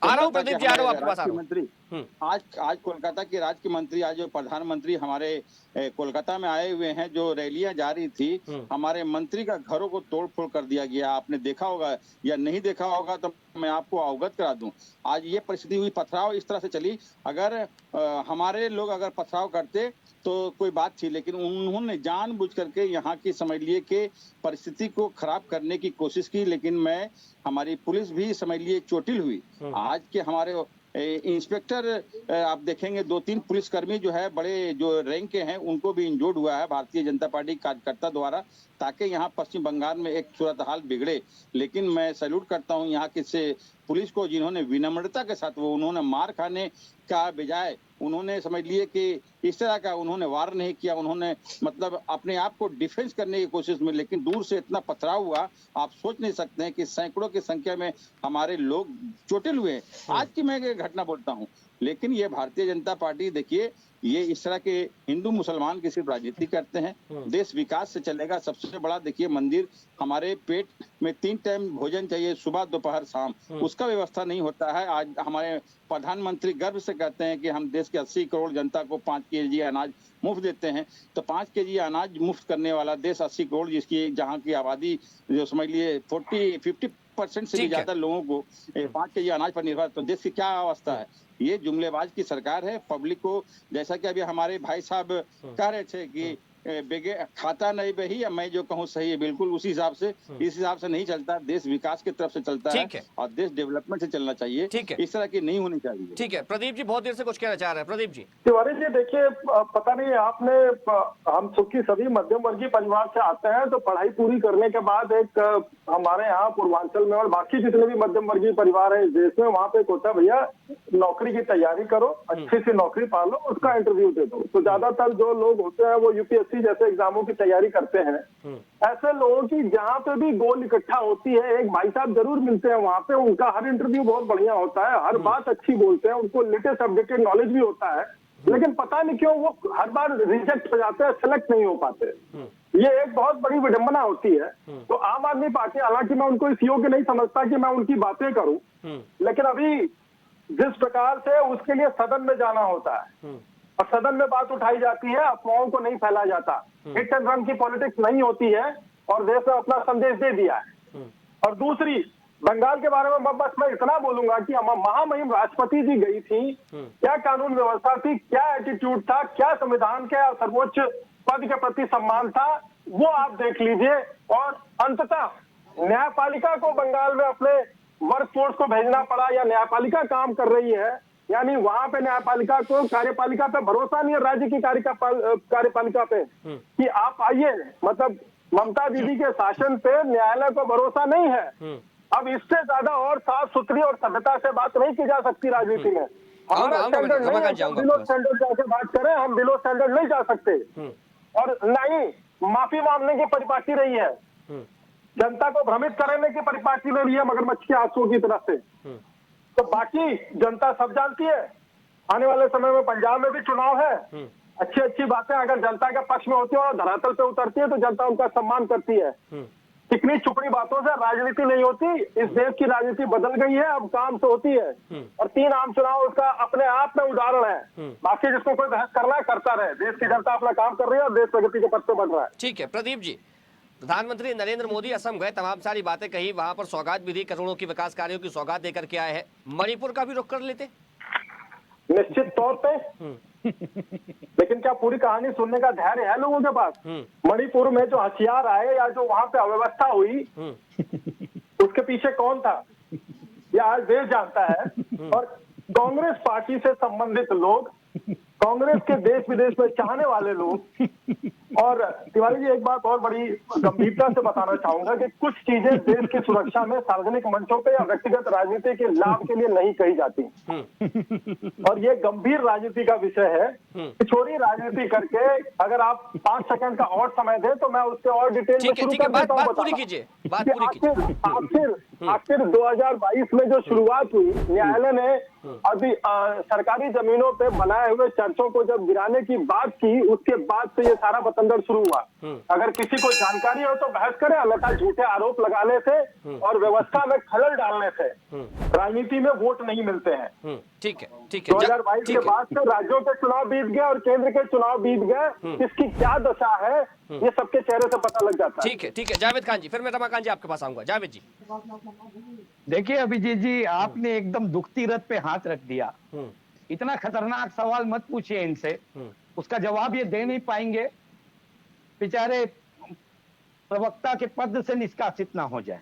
आज कोलकाता के राज्य के मंत्री, आज जो प्रधानमंत्री हमारे कोलकाता में आए हुए हैं, जो रैलियां जा रही थी, हमारे मंत्री का घरों को तोड़ फोड़ कर दिया गया। आपने देखा होगा या नहीं देखा होगा तो मैं आपको अवगत करा दूं। आज ये परिस्थिति हुई, पथराव इस तरह से चली। अगर हमारे लोग अगर पथराव करते तो कोई बात थी, लेकिन उन्होंने जानबूझ करके यहाँ की समझ लिए कि परिस्थिति को खराब करने की कोशिश की। लेकिन हमारी पुलिस भी समझ लिए चोटिल हुई। आज के हमारे इंस्पेक्टर आप देखेंगे 2-3 पुलिसकर्मी जो है बड़े जो रैंक के हैं उनको भी इंजोर्ड हुआ है भारतीय जनता पार्टी कार्यकर्ता द्वारा, ताकि यहाँ पश्चिम बंगाल में एक सूरत हाल बिगड़े। लेकिन मैं सैल्यूट करता हूँ यहाँ के पुलिस को, जिन्होंने विनम्रता के साथ उन्होंने मार खाने का बजाय उन्होंने समझ लिए कि इस तरह का उन्होंने वार नहीं किया, उन्होंने मतलब अपने आप को डिफेंस करने की कोशिश में, लेकिन दूर से इतना पथराव हुआ आप सोच नहीं सकते हैं कि सैकड़ों की संख्या में हमारे लोग चोटिल हुए। आज की मैं घटना बोलता हूँ, लेकिन ये भारतीय जनता पार्टी देखिए ये इस तरह के हिंदू मुसलमान की सिर्फ राजनीति करते हैं। देश विकास से चलेगा। सबसे बड़ा देखिए मंदिर, हमारे पेट में 3 टाइम भोजन चाहिए, सुबह दोपहर शाम, उसका व्यवस्था नहीं होता है। आज हमारे प्रधानमंत्री गर्व से कहते हैं कि हम देश के 80 करोड़ जनता को 5 केजी अनाज मुफ्त देते हैं। तो 5 केजी अनाज मुफ्त करने वाला देश 80 करोड़, जिसकी जहाँ की आबादी जो समझ लिए 50% से भी ज्यादा लोगों को 5 केजी अनाज पर निर्भर, तो देश की क्या अवस्था है। ये जुमलेबाज की सरकार है। पब्लिक को, जैसा कि अभी हमारे भाई साहब कह रहे थे कि खाता नहीं बही, या मैं जो कहूँ सही है, बिल्कुल उसी हिसाब से, इस हिसाब से नहीं चलता। देश विकास की तरफ से चलता है और देश डेवलपमेंट से चलना चाहिए। इस तरह की नहीं होनी चाहिए। ठीक है, प्रदीप जी बहुत देर से कुछ कहना चाह रहे हैं। प्रदीप जी। तिवारी जी देखिए, पता नहीं आपने, हम चूंकि सभी मध्यम वर्गीय परिवार से आते हैं, तो पढ़ाई पूरी करने के बाद एक हमारे यहाँ पूर्वांचल में और बाकी जितने भी मध्यम वर्गीय परिवार है इस देश में, वहाँ पे एक होता है भैया नौकरी की तैयारी करो, अच्छी सी नौकरी पा लो, उसका इंटरव्यू दे दो। तो ज्यादातर जो लोग होते हैं वो यूपीएससी जैसे एग्जामों की तैयारी करते हैं। ऐसे लोगों की जहाँ पे भी गोल इकट्ठा होती है, एक भाई साहब जरूर मिलते हैं वहाँ पे, उनका हर इंटरव्यू बहुत बढ़िया होता है, हर बात अच्छी बोलते हैं, उनको लेटेस्ट अपडेटेड नॉलेज भी होता है, लेकिन पता नहीं क्यों वो हर बार रिजेक्ट हो जाते हैं, सेलेक्ट नहीं हो पाते। ये एक बहुत बड़ी विडंबना होती है। तो आम आदमी पार्टी, हालांकि मैं उनको इस योग्य नहीं समझता कि मैं उनकी बातें करूं, लेकिन अभी जिस प्रकार से उसके लिए सदन में जाना होता है और सदन में बात उठाई जाती है, अफवाहों को नहीं फैलाया जाता, हिट एंड रन की पॉलिटिक्स नहीं होती है और देश ने अपना संदेश दे दिया है। और दूसरी, बंगाल के बारे में बस मैं इतना बोलूंगा कि महामहिम राष्ट्रपति जी गई थी, क्या कानून व्यवस्था थी, क्या एटीट्यूड था, क्या संविधान के सर्वोच्च पद के प्रति सम्मान था, वो आप देख लीजिए। और अंततः न्यायपालिका को बंगाल में अपने वर्क फोर्स को भेजना पड़ा, या न्यायपालिका काम कर रही है, यानी वहां पे न्यायपालिका को, कार्यपालिका पे भरोसा नहीं है, राज्य की कार्यपालिका पे कि आप आइए, मतलब ममता दीदी के शासन पे न्यायालय को भरोसा नहीं है। अब इससे ज्यादा और साफ सुथरी और सभ्यता से बात नहीं की जा सकती राजनीति में। हमारा स्टैंडर्ड नहीं है, बिलो स्टैंडर्ड जाके बात करें, हम बिलो स्टैंडर्ड नहीं जा सकते। और नहीं माफी मांगने की परिपाटी रही है, जनता को भ्रमित करने की परिपाटी ले रही है मगरमच्छ के आंसुओं की तरफ से। तो बाकी जनता सब जानती है। आने वाले समय में पंजाब में भी चुनाव है, अच्छी अच्छी बातें अगर जनता के पक्ष में होती है और धरातल पे उतरती है तो जनता उनका सम्मान करती है। चिकनी चुपड़ी बातों से राजनीति नहीं होती। इस देश की राजनीति बदल गई है, अब काम से होती है। और 3 आम चुनाव उसका अपने आप में उदाहरण है। बाकी जिसको कोई बहस करना है करता रहे, देश की जनता अपना काम कर रही है और देश प्रगति के पथ पे बढ़ रहा है। ठीक है प्रदीप जी, प्रधानमंत्री नरेंद्र मोदी असम गए, तमाम सारी बातें कही, वहां पर सौगात भी दी, करोड़ों की विकास कार्यों की सौगात देकर के आए हैं। मणिपुर का भी रुख कर लेते। निश्चित तौर पे। लेकिन क्या पूरी कहानी सुनने का धैर्य है लोगों के पास? मणिपुर में जो हथियार आए या जो वहां पे अव्यवस्था हुई, उसके पीछे कौन था, यह आज देश जानता है। और कांग्रेस पार्टी से संबंधित लोग, कांग्रेस के देश विदेश में चाहने वाले लोग, और तिवारी जी एक बात और बड़ी गंभीरता से बताना चाहूंगा कि कुछ चीजें देश की सुरक्षा में सार्वजनिक मंचों पे या व्यक्तिगत राजनीति के लाभ के लिए नहीं कही जाती, और ये गंभीर राजनीति का विषय है। छोटी राजनीति करके अगर आप 5 सेकंड का और समय दें तो मैं उससे और डिटेल में शुरू कर देता हूं। पूरी कीजिए, बात पूरी कीजिए। आखिर 2022 में जो शुरुआत हुई, न्यायालय ने अभी सरकारी जमीनों पे बनाए हुए चर्चों को जब गिराने की बात की, उसके बाद से ये सारा बतंगड़ शुरू हुआ। अगर किसी को जानकारी हो तो बहस करे, अन्यथा झूठे आरोप लगाने से और व्यवस्था में खलल डालने से राजनीति में वोट नहीं मिलते हैं। ठीक है, ठीक है। 2022 के बाद से राज्यों के चुनाव बीत गए और केंद्र के चुनाव बीत गए, इसकी क्या दशा है ये सबके चेहरे से पता लग जाता है। ठीक है, ठीक है। जावेद खान जी, फिर मैं रमाकांत जी आपके पास आऊंगा। जावेद जी। देखिए अभिजीत जी, आपने एकदम दुखती रथ पे हाथ रख दिया। इतना खतरनाक सवाल मत पूछिए इनसे, उसका जवाब ये दे नहीं पाएंगे, बेचारे प्रवक्ता के पद से निष्कासित ना हो जाए।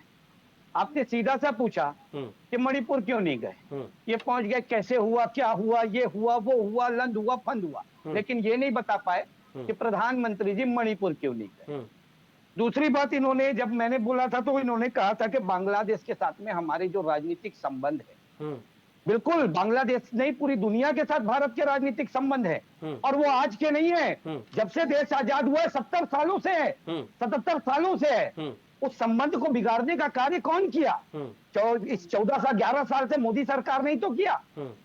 आपने सीधा सा पूछा कि मणिपुर क्यों नहीं गए, ये पहुंच गए, कैसे हुआ, क्या हुआ, ये हुआ, वो हुआ, लंद हुआ, फंद हुआ, लेकिन ये नहीं बता पाए कि प्रधानमंत्री जी मणिपुर क्यों नहीं गए। दूसरी बात, इन्होंने जब मैंने बोला था तो इन्होंने कहा था कि बांग्लादेश के साथ में हमारे जो राजनीतिक संबंध है, बिल्कुल बांग्लादेश नहीं पूरी दुनिया के साथ भारत के राजनीतिक संबंध है, और वो आज के नहीं है, जब से देश आजाद हुआ है 70 सालों से है, 77 सालों से है। उस संबंध को बिगाड़ने का कार्य कौन किया? इस 11 साल से मोदी सरकार ने ही तो किया।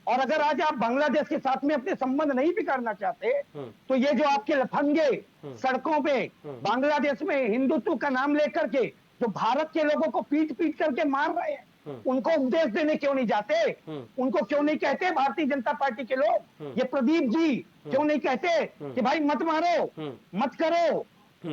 और अगर आज आप बांग्लादेश के साथ में अपने संबंध नहीं बिगाड़ना चाहते तो ये जो आपके लफंगे सड़कों पे बांग्लादेश में हिंदुत्व का नाम लेकर के जो भारत के लोगों को पीट पीट करके मार रहे हैं, उनको उपदेश देने क्यों नहीं जाते? उनको क्यों नहीं कहते भारतीय जनता पार्टी के लोग, ये प्रदीप जी क्यों नहीं कहते कि भाई मत मारो, मत करो,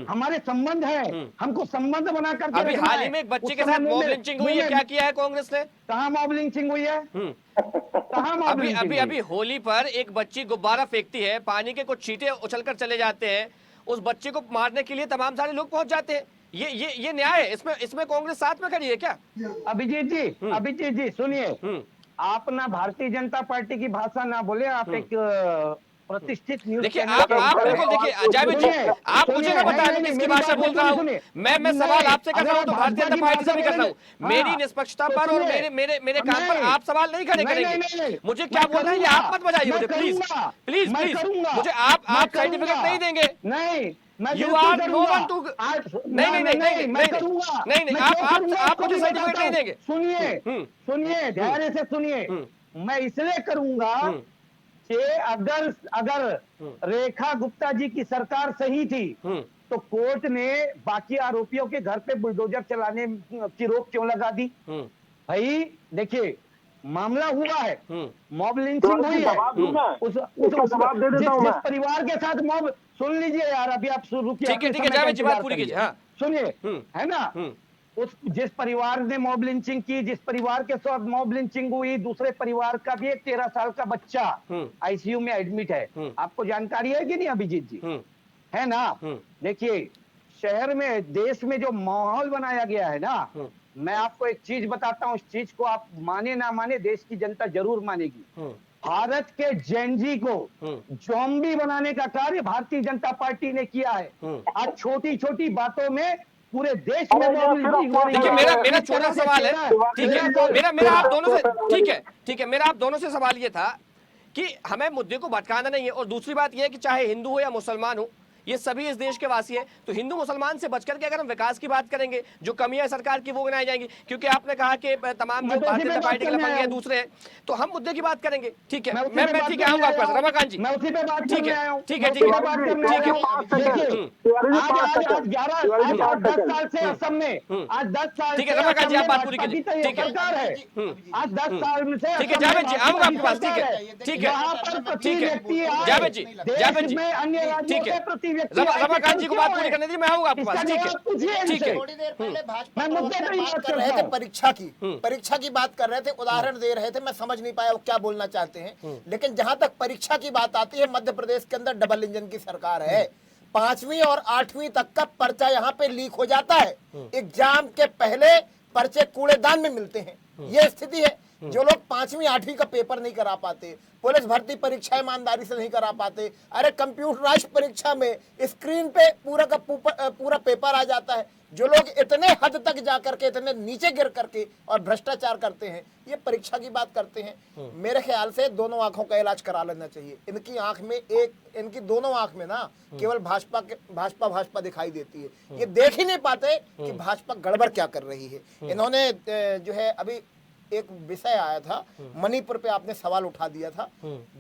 हमारे संबंध है, हमको संबंध बना करके अभी हाल ही में एक बच्चे के साथ मॉब लिंचिंग हुई है, क्या किया है कांग्रेस ने? कहाँ मॉब लिंचिंग हुई है? कहाँ मॉब लिंचिंग? अभी होली पर एक बच्ची गुब्बारा फेंकती है, पानी के कुछ छींटे उछलकर चले जाते हैं, उस बच्चे को मारने के लिए तमाम सारे लोग पहुंच जाते हैं। ये न्याय है? इसमें कांग्रेस साथ में खड़ी है क्या? अभिजीत जी सुनिए, आप ना भारतीय जनता पार्टी की भाषा ना बोले, आप एक प्रतिष्ठित न्यूज। देखिए आप बिल्कुल, देखिए जावेद जी, आप मुझे ना बताएं मैं किसकी भाषा बोल रहा हूँ। मैं सवाल आपसे कर रहा हूँ तो भारतीय जनता पार्टी से भी कर रहा हूँ। मेरी निष्पक्षता पर और मेरे काम पर आप सवाल नहीं खड़े करेंगे। मुझे क्या बोल रहे हैं ये आप मत बताइए मुझे, प्लीज प्लीज प्लीज। मुझे आप सर्टिफिकेट नहीं देंगे। नहीं, you are no one to. नहीं, आप मुझे सर्टिफिकेट नहीं देंगे। सुनिए ध्यान से सुनिए, मैं इसलिए करूंगा कि अगर रेखा गुप्ता जी की सरकार सही थी तो कोर्ट ने बाकी आरोपियों के घर पे बुलडोजर चलाने की रोक क्यों लगा दी? भाई देखिए, मामला हुआ है, मॉब लिंचिंग हुई है, जिस परिवार के साथ मॉब, सुन लीजिए यार, अभी आप शुरू किया, ठीक है जावेद जी, बात पूरी कीजिए। सुनिए, है ना, जिस परिवार ने मॉब लिंचिंग की, जिस परिवार के साथ मॉब लिंचिंग हुई, दूसरे परिवार का भी एक 13 साल का बच्चा आईसीयू में एडमिट है। आपको जानकारी है कि नहीं अभिजीत जी? है ना? देखिए, शहर में, देश में जो माहौल बनाया गया है ना, मैं आपको एक चीज बताता हूँ, इस चीज को आप माने ना माने, देश की जनता जरूर मानेगी। भारत के जेनजी को ज़ॉम्बी बनाने का कार्य भारतीय जनता पार्टी ने किया है। आज छोटी छोटी बातों में पूरे देश में। देखिए मेरा छोटा सवाल है, ठीक है, मेरा आप दोनों से, ठीक है, मेरा आप दोनों से सवाल ये था कि हमें मुद्दे को भटकाना नहीं है, और दूसरी बात यह है कि चाहे हिंदू हो या मुसलमान हो, ये सभी इस देश के वासी हैं, तो हिंदू मुसलमान से बचकर के अगर हम विकास की बात करेंगे, जो कमियां सरकार की वो गिनाई जाएंगी, क्योंकि आपने कहा कि तमाम जो भारतीय जनता पार्टी के लफंगे हैं दूसरे हैं, तो हम मुद्दे की बात करेंगे। ठीक है, मैं ठीक है आऊंगा आपके पास, रमाकांत जी। ठीक है, आज 10 साल से असम में, आज 10 साल, ठीक है रमाकांत जी, आप बात पूरी कीजिए। ठीक है, आज 10 साल में से, ठीक है जावेद जी, आऊंगा आपके पास। ठीक है, ठीक है, ठीक है जावेद जी, अन्य राज्यों के प्रति व्यक्ति रमाकांत जी को बात पूरी करने दीजिए, मैं आऊंगा आपके पास। ठीक है, ठीक है। थोड़ी देर पहले भाजपा बात कर रहे थे परीक्षा की बात कर रहे थे, उदाहरण दे रहे थे, मैं समझ नहीं पाया वो क्या बोलना चाहते हैं। लेकिन जहां तक परीक्षा की बात आती है, मध्य प्रदेश के अंदर डबल इंजन की सरकार है। 5वीं और 8वीं तक का पर्चा यहाँ पे लीक हो जाता है। एग्जाम के पहले पर्चे कूड़ेदान में मिलते हैं, ये स्थिति है। जो लोग 5वीं 8वीं का पेपर नहीं करा पाते, पुलिस भर्ती परीक्षा ईमानदारी से नहीं करा पाते, अरे कंप्यूटराइज्ड परीक्षा में स्क्रीन पे पूरा पेपर आ जाता है। जो लोग इतने हद तक जा करके, इतने नीचे गिर करके और भ्रष्टाचार करते हैं, ये परीक्षा की बात करते हैं। मेरे ख्याल से दोनों आंखों का इलाज करा लेना चाहिए। इनकी आंख में इनकी दोनों आंख में ना केवल भाजपा दिखाई देती है। ये देख ही नहीं पाते कि भाजपा गड़बड़ क्या कर रही है। इन्होंने जो है अभी एक विषय आया था मणिपुर पे, आपने सवाल उठा दिया था,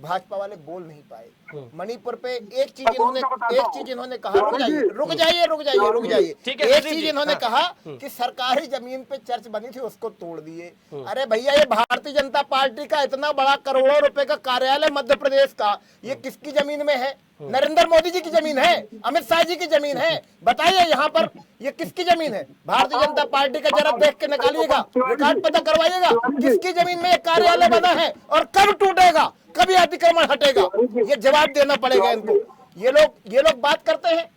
भाजपा वाले बोल नहीं पाए। मणिपुर पे एक चीज इन्होंने कहा, रुक जाइए। एक चीज इन्होंने कहा कि सरकारी जमीन पे चर्च बनी थी, उसको तोड़ दिए। अरे भैया, ये भारतीय जनता पार्टी का इतना बड़ा करोड़ों रुपए का कार्यालय मध्य प्रदेश का, ये किसकी जमीन में है? नरेंद्र मोदी जी की जमीन है, अमित शाह जी की जमीन है। बताइए यहाँ पर ये किसकी जमीन है? भारतीय जनता पार्टी का जरा देख के निकालिएगा, रिकॉर्ड पता करवाइएगा किसकी जमीन में ये कार्यालय बना है और कब टूटेगा, कभी अतिक्रमण हटेगा, ये जवाब देना पड़ेगा इनको। ये लोग बात करते हैं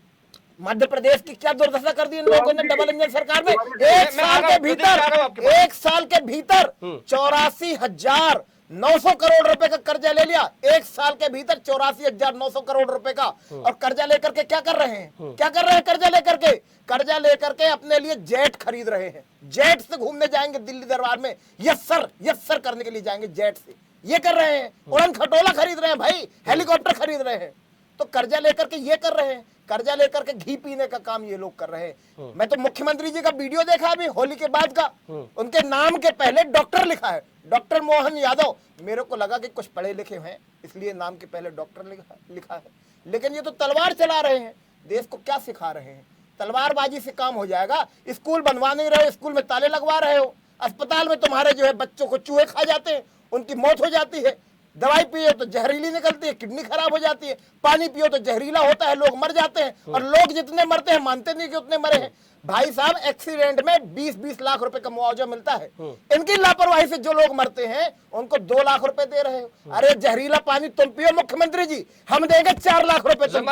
मध्य प्रदेश की क्या दुर्दशा कर दी इन लोगों ने डबल इंजन सरकार में। एक साल के भीतर 84,900 करोड़ रुपए का कर्जा ले लिया। एक साल के भीतर 84,900 करोड़ रुपए का। और कर्जा लेकर के क्या कर रहे हैं? कर्जा लेकर के अपने लिए जेट खरीद रहे हैं। जेट से घूमने जाएंगे दिल्ली दरबार में, यस सर करने के लिए जाएंगे जेट से। ये कर रहे हैं, उड़न खटोला खरीद रहे हैं भाई, हेलीकॉप्टर खरीद रहे हैं। तो कर्जा लेकर के ये कर रहे हैं, कर्जा लेकर के घी पीने का काम ये लोग कर रहे हैं। मैं तो मुख्यमंत्री जी का वीडियो देखा अभी होली के बाद का, उनके नाम के पहले डॉक्टर लिखा है, डॉक्टर मोहन यादव। मेरे को लगा कि कुछ पढ़े लिखे हैं इसलिए नाम के पहले डॉक्टर लिखा है। लेकिन ये तो तलवार चला रहे हैं, देश को क्या सिखा रहे हैं? तलवारबाजी से काम हो जाएगा। स्कूल बनवा नहीं रहे हो, स्कूल में ताले लगवा रहे हो। अस्पताल में तुम्हारे जो है बच्चों को चूहे खा जाते हैं, उनकी मौत हो जाती है। दवाई पियो तो जहरीली निकलती है, किडनी खराब हो जाती है। पानी पियो तो जहरीला होता है, लोग मर जाते हैं। और लोग जितने मरते हैं मानते नहीं कि उतने मरे हैं। भाई साहब, एक्सीडेंट में 20-20 लाख रुपए का मुआवजा मिलता है। इनकी लापरवाही से जो लोग मरते हैं उनको 2 लाख रुपए दे रहे हो। अरे जहरीला पानी तुम पियो मुख्यमंत्री जी, हम देंगे 4 लाख रुपए तुम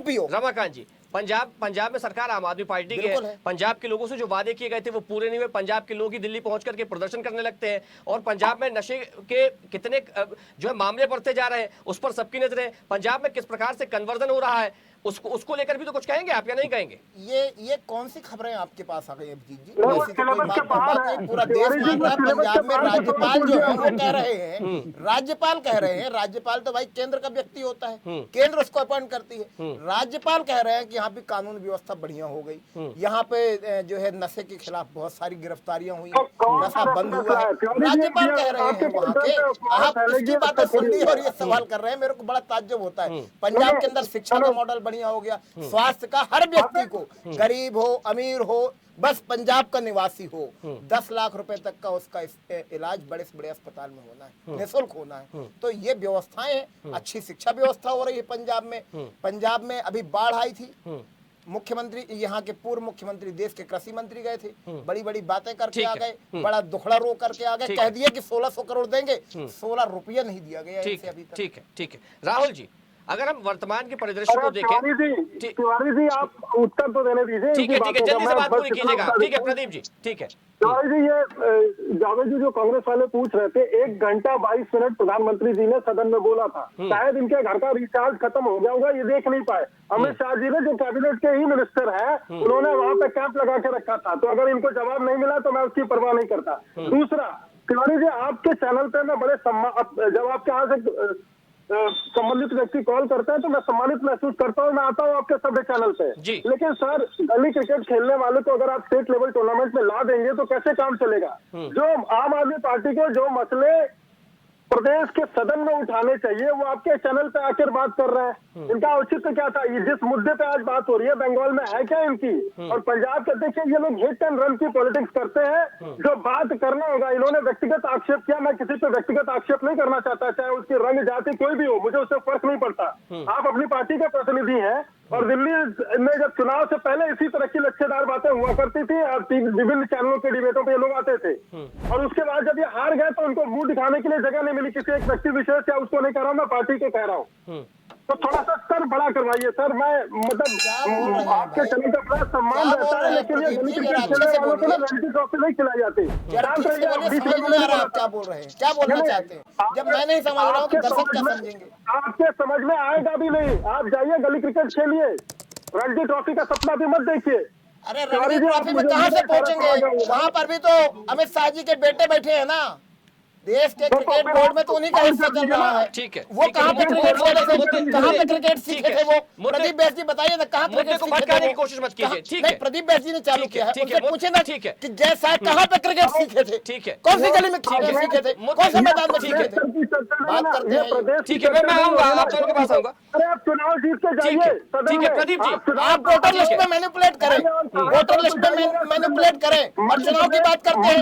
पियो। रमाकांत जी, पंजाब में सरकार आम आदमी पार्टी की है। पंजाब के लोगों से जो वादे किए गए थे वो पूरे नहीं हुए। पंजाब के लोग ही दिल्ली पहुंच करके प्रदर्शन करने लगते हैं और पंजाब में नशे के कितने जो है मामले बढ़ते जा रहे हैं, उस पर सबकी नजर है। पंजाब में किस प्रकार से कन्वर्जन हो रहा है, उसको लेकर भी तो कुछ कहेंगे आप या नहीं कहेंगे? ये कौन सी खबरें आपके पास आ गई अभिजीत जी? पूरा देश मान रहा है। पंजाब में राज्यपाल जो है वो कह रहे हैं, राज्यपाल तो भाई केंद्र का व्यक्ति होता है, केंद्र उसको अपॉइंट करती है। राज्यपाल कह रहे हैं कि यहाँ भी कानून व्यवस्था बढ़िया हो गई, यहाँ पे जो है नशे के खिलाफ बहुत सारी गिरफ्तारियां हुई, नशा बंद हुआ है। राज्यपाल कह रहे हैं वहाँ के, आप इसकी बातें सुन ली और ये सवाल कर रहे हैं। मेरे को बड़ा ताज्जुब होता है। पंजाब के अंदर शिक्षा का मॉडल बढ़िया हो गया, स्वास्थ्य का हर व्यक्ति को, गरीब हो अमीर हो, बस पंजाब का निवासी हो, 10 लाख रुपए तक का उसका इलाज बड़े से बड़े अस्पताल में होना है, निःशुल्क होना है। तो ये व्यवस्थाएं हैं। अच्छी शिक्षा व्यवस्था हो रही है पंजाब में। पंजाब में अभी बाढ़ आई थी, मुख्यमंत्री, यहाँ के पूर्व मुख्यमंत्री, देश के कृषि मंत्री गए थे, बड़ी बड़ी बातें करके आ गए, बड़ा दुखड़ा रो करके आ गए, कह दिए कि 1600 करोड़ देंगे, 16 रुपया नहीं दिया गया इनसे अभी तक। ठीक है राहुल जी, अगर हम वर्तमान के परिदृश्य को देखें, तिवारी जी आप उत्तर तो देने दीजिए। ठीक है, जल्दी से बात पूरी कीजिएगा। ठीक है प्रदीप जी, ठीक है। तिवारी जी, ये जावेद जी जो कांग्रेस वाले पूछ रहे थे, 1 घंटा 22 मिनट प्रधानमंत्री जी ने सदन में बोला था। शायद इनके घर का रिचार्ज खत्म हो गया होगा, ये देख नहीं पाए। अमित शाह जी ने, जो कैबिनेट के ही मिनिस्टर है, उन्होंने वहां पे कैंप लगा के रखा था। तो अगर इनको जवाब नहीं मिला तो मैं उसकी परवाह नहीं करता। दूसरा, तिवारी जी आपके चैनल पे मैं बड़े जब आपके यहाँ से संबंधित व्यक्ति कॉल करते हैं तो मैं सम्मानित महसूस करता हूँ। मैं आता हूँ आपके सभी चैनल पे। लेकिन सर, गली क्रिकेट खेलने वाले को अगर आप स्टेट लेवल टूर्नामेंट में ला देंगे तो कैसे काम चलेगा? जो आम आदमी पार्टी के जो मसले प्रदेश के सदन में उठाने चाहिए वो आपके चैनल पे आकर बात कर रहे हैं। इनका औचित्य क्या था? जिस मुद्दे पे आज बात हो रही है, बंगाल में है क्या इनकी? और पंजाब के देखिए, ये लोग हिट एंड रन की पॉलिटिक्स करते हैं। जो बात करना होगा, इन्होंने व्यक्तिगत आक्षेप किया। मैं किसी पे व्यक्तिगत आक्षेप नहीं करना चाहता, चाहे उसकी रंग जाति कोई भी हो, मुझे उससे फर्क नहीं पड़ता। आप अपनी पार्टी के प्रतिनिधि हैं, और दिल्ली में जब चुनाव से पहले इसी तरह की लच्छेदार बातें हुआ करती थी और विभिन्न चैनलों के डिबेटों पे ये लोग आते थे, और उसके बाद जब ये हार गए तो उनको मुंह दिखाने के लिए जगह नहीं मिली किसी एक व्यक्ति विशेष, या उसको नहीं कह रहा हूं मैं, पार्टी के कह रहा हूँ। तो थोड़ा सा सर बड़ा करवाइए सर। मैं मतलब आपके चैनल का बड़ा सम्मान रहता है, लेकिन ये गली क्रिकेट खेलने वालों को ना रणजी ट्रॉफी नहीं खिलाई जाती। क्या बोल रहे हैं, क्या बोलना चाहते हैं? जब मैं नहीं समझ रहा हूँ तो दर्शक क्या समझेंगे? आपके समझ में आएगा भी नहीं। आप जाइए गली क्रिकेट खेलिए, रणजी ट्रॉफी का सपना भी मत देखिए। अरे रणजी ट्रॉफी में कहाँ से पहुंचेंगे? वहाँ पर भी तो अमित शाह जी के बेटे बैठे हैं ना। देश के क्रिकेट बोर्ड में तो उन्हीं का हिस्सा चल रहा है। ठीक है, वो कहाँ पे क्रिकेट कहाँ पे क्रिकेट सीखे थे वो? प्रदीप बैस जी बताइए ना, कहाँ क्रिकेट सीखे थे? कोशिश मत कीजिए। ठीक है, प्रदीप बैस जी ने चालू किया है, उनसे पूछे ना ठीक है कि जय साहब कहाँ पे क्रिकेट सीखे थे? ठीक है, कौन सी गली में सीखे थे? कौन से मैदान में सीखे थे? बात करते हैं। ठीक है, मैं आऊंगा, आप दोनों के पास आऊंगा। अरे आप चुनाव जीत के जाइए। ठीक है प्रदीप जी, आप वोटर लिस्ट में मैनिपुलेट करें, वोटर लिस्ट में मैनिपुलेट करें और चुनाव की बात करते हैं।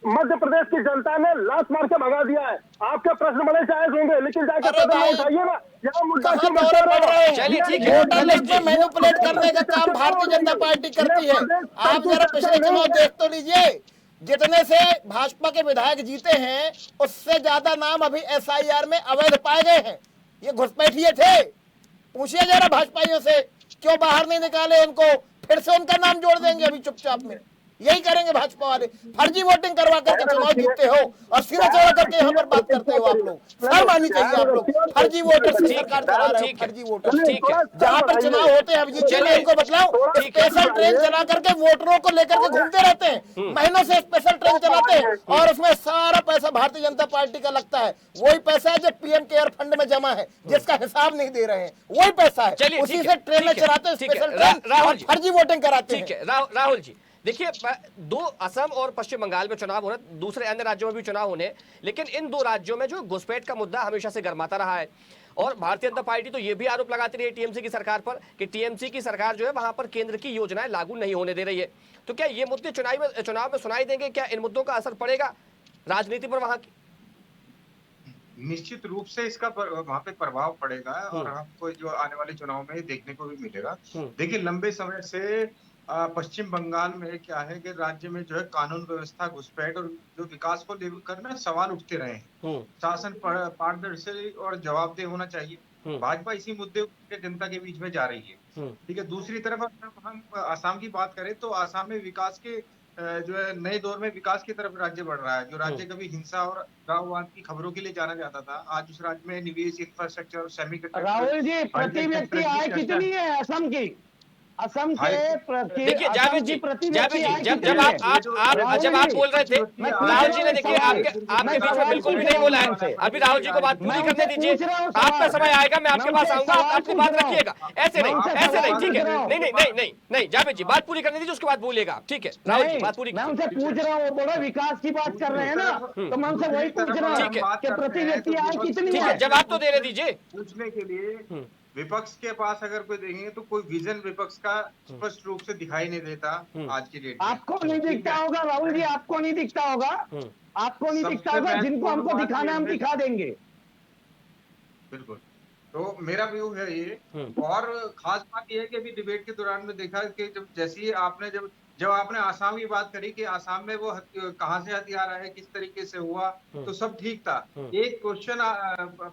मध्य प्रदेश की जनता ने लात मार के भगा दिया है। आपके प्रश्न बड़े जायज होंगे, लेकिन जाकर कदम उठाइए ना। यहाँ मुद्दा क्यों दौरे बढ़ रहे हैं? चलिए ठीक है। वोटर लिस्ट में मैनिपुलेट करने का काम भारतीय जनता पार्टी करती है। आप जरा पिछले चुनाव देख तो लीजिए, जितने से भाजपा के विधायक जीते हैं उससे ज्यादा नाम अभी SIR में अवैध पाए गए हैं। ये घुसपैठिए थे। पूछिए जरा भाजपाइयों से क्यों बाहर नहीं निकाले उनको, फिर से उनका नाम जोड़ देंगे अभी चुपचाप में। यही करेंगे भाजपा वाले। फर्जी वोटिंग करवा करके चुनाव जीतते हो और सिरे चढ़ा करके यहाँ पर बात करते हो। आप लोग शर्म आनी चाहिए। आप लोग फर्जी वोटर से सरकार चला रहे हो, फर्जी वोटर। ठीक है, जहाँ पर चुनाव होते हैं अभिजीत चलिए इनको बतलाओ, स्पेशल ट्रेन चला करके वोटरों को लेकर के घूमते रहते हैं। महीनों से स्पेशल ट्रेन चलाते हैं और उसमें सारा पैसा भारतीय जनता पार्टी का लगता है। वही पैसा है जो PM केयर फंड में जमा है, जिसका हिसाब नहीं दे रहे हैं। वही पैसा है, उसी से ट्रेनें चलाते हैं, स्पेशल ट्रेन और फर्जी वोटिंग कराते हैं। ठीक है राहुल जी, देखिए दो असम और पश्चिम बंगाल में चुनाव होने, दूसरे अन्य राज्यों में भी चुनाव होने, लेकिन इन दो राज्यों में जो घुसपैठ का मुद्दा हमेशा से गर्माता रहा है। और भारतीय जनता पार्टी तो ये भी आरोप लगाती रही है TMC की सरकार पर कि TMC की सरकार जो है वहां पर केंद्र की योजनाएं लागू नहीं होने दे रही है। तो क्या ये मुद्दे चुनाव में सुनाई देंगे? क्या इन मुद्दों का असर पड़ेगा राजनीति पर वहां की? निश्चित रूप से इसका वहां पे प्रभाव पड़ेगा और हमको जो आने वाले चुनाव में देखने को भी मिलेगा। देखिए लंबे समय से पश्चिम बंगाल में क्या है कि राज्य में जो है कानून व्यवस्था, घुसपैठ और जो विकास को लेकर ना सवाल उठते रहे हैं। शासन पारदर्शी और जवाबदेह होना चाहिए। भाजपा इसी मुद्दे के जनता के बीच में जा रही है। ठीक है, दूसरी तरफ हम आसाम की बात करें तो आसाम में विकास के जो है नए दौर में विकास की तरफ राज्य बढ़ रहा है। जो राज्य कभी हिंसा और गांववाद की खबरों के लिए जाना जाता था, आज उस राज्य में निवेश, इंफ्रास्ट्रक्चर और सेमीकंडक्टर। राहुल जी, प्रति व्यक्ति आय कितनी है असम की? असम के देखिए जावेद जी, जब आप बोल रहे थे राहुल जी ने, देखिए आपके बीच में बिल्कुल भी नहीं बोला है। अभी राहुल जी को बात पूरी करने दीजिए, आपका समय आएगा, मैं आपके पास आऊंगा, आप अपनी बात रखिएगा। ऐसे नहीं, ठीक है। नहीं जावेद जी, बात पूरी करने दीजिए, उसके बाद बोलिएगा। ठीक है राहुल जी, बात पूरी। मैं उनसे पूछ रहा हूँ, बोलो विकास की बात कर रहे हैं ना, तो मैं उनसे वही पूछ रहा हूँ कि प्रति व्यक्ति आय कितनी है। जवाब तो देने दीजिए। पूछने के लिए विपक्ष के पास अगर कोई देखेंगे तो कोई विजन विपक्ष का स्पष्ट रूप से दिखाई नहीं देता आज की डेट में। आपको नहीं दिखता होगा राहुल जी, आपको नहीं दिखता होगा, आपको नहीं दिखता होगा। जिनको हमको दिखाना हम दिखा देंगे। बिल्कुल, तो मेरा व्यू है ये। और खास बात ये है कि अभी डिबेट के दौरान में देखा कि जब आपने आसाम की बात करी कि आसाम में वो कहाँ से हथियार आए, किस तरीके से हुआ, तो सब ठीक था। एक क्वेश्चन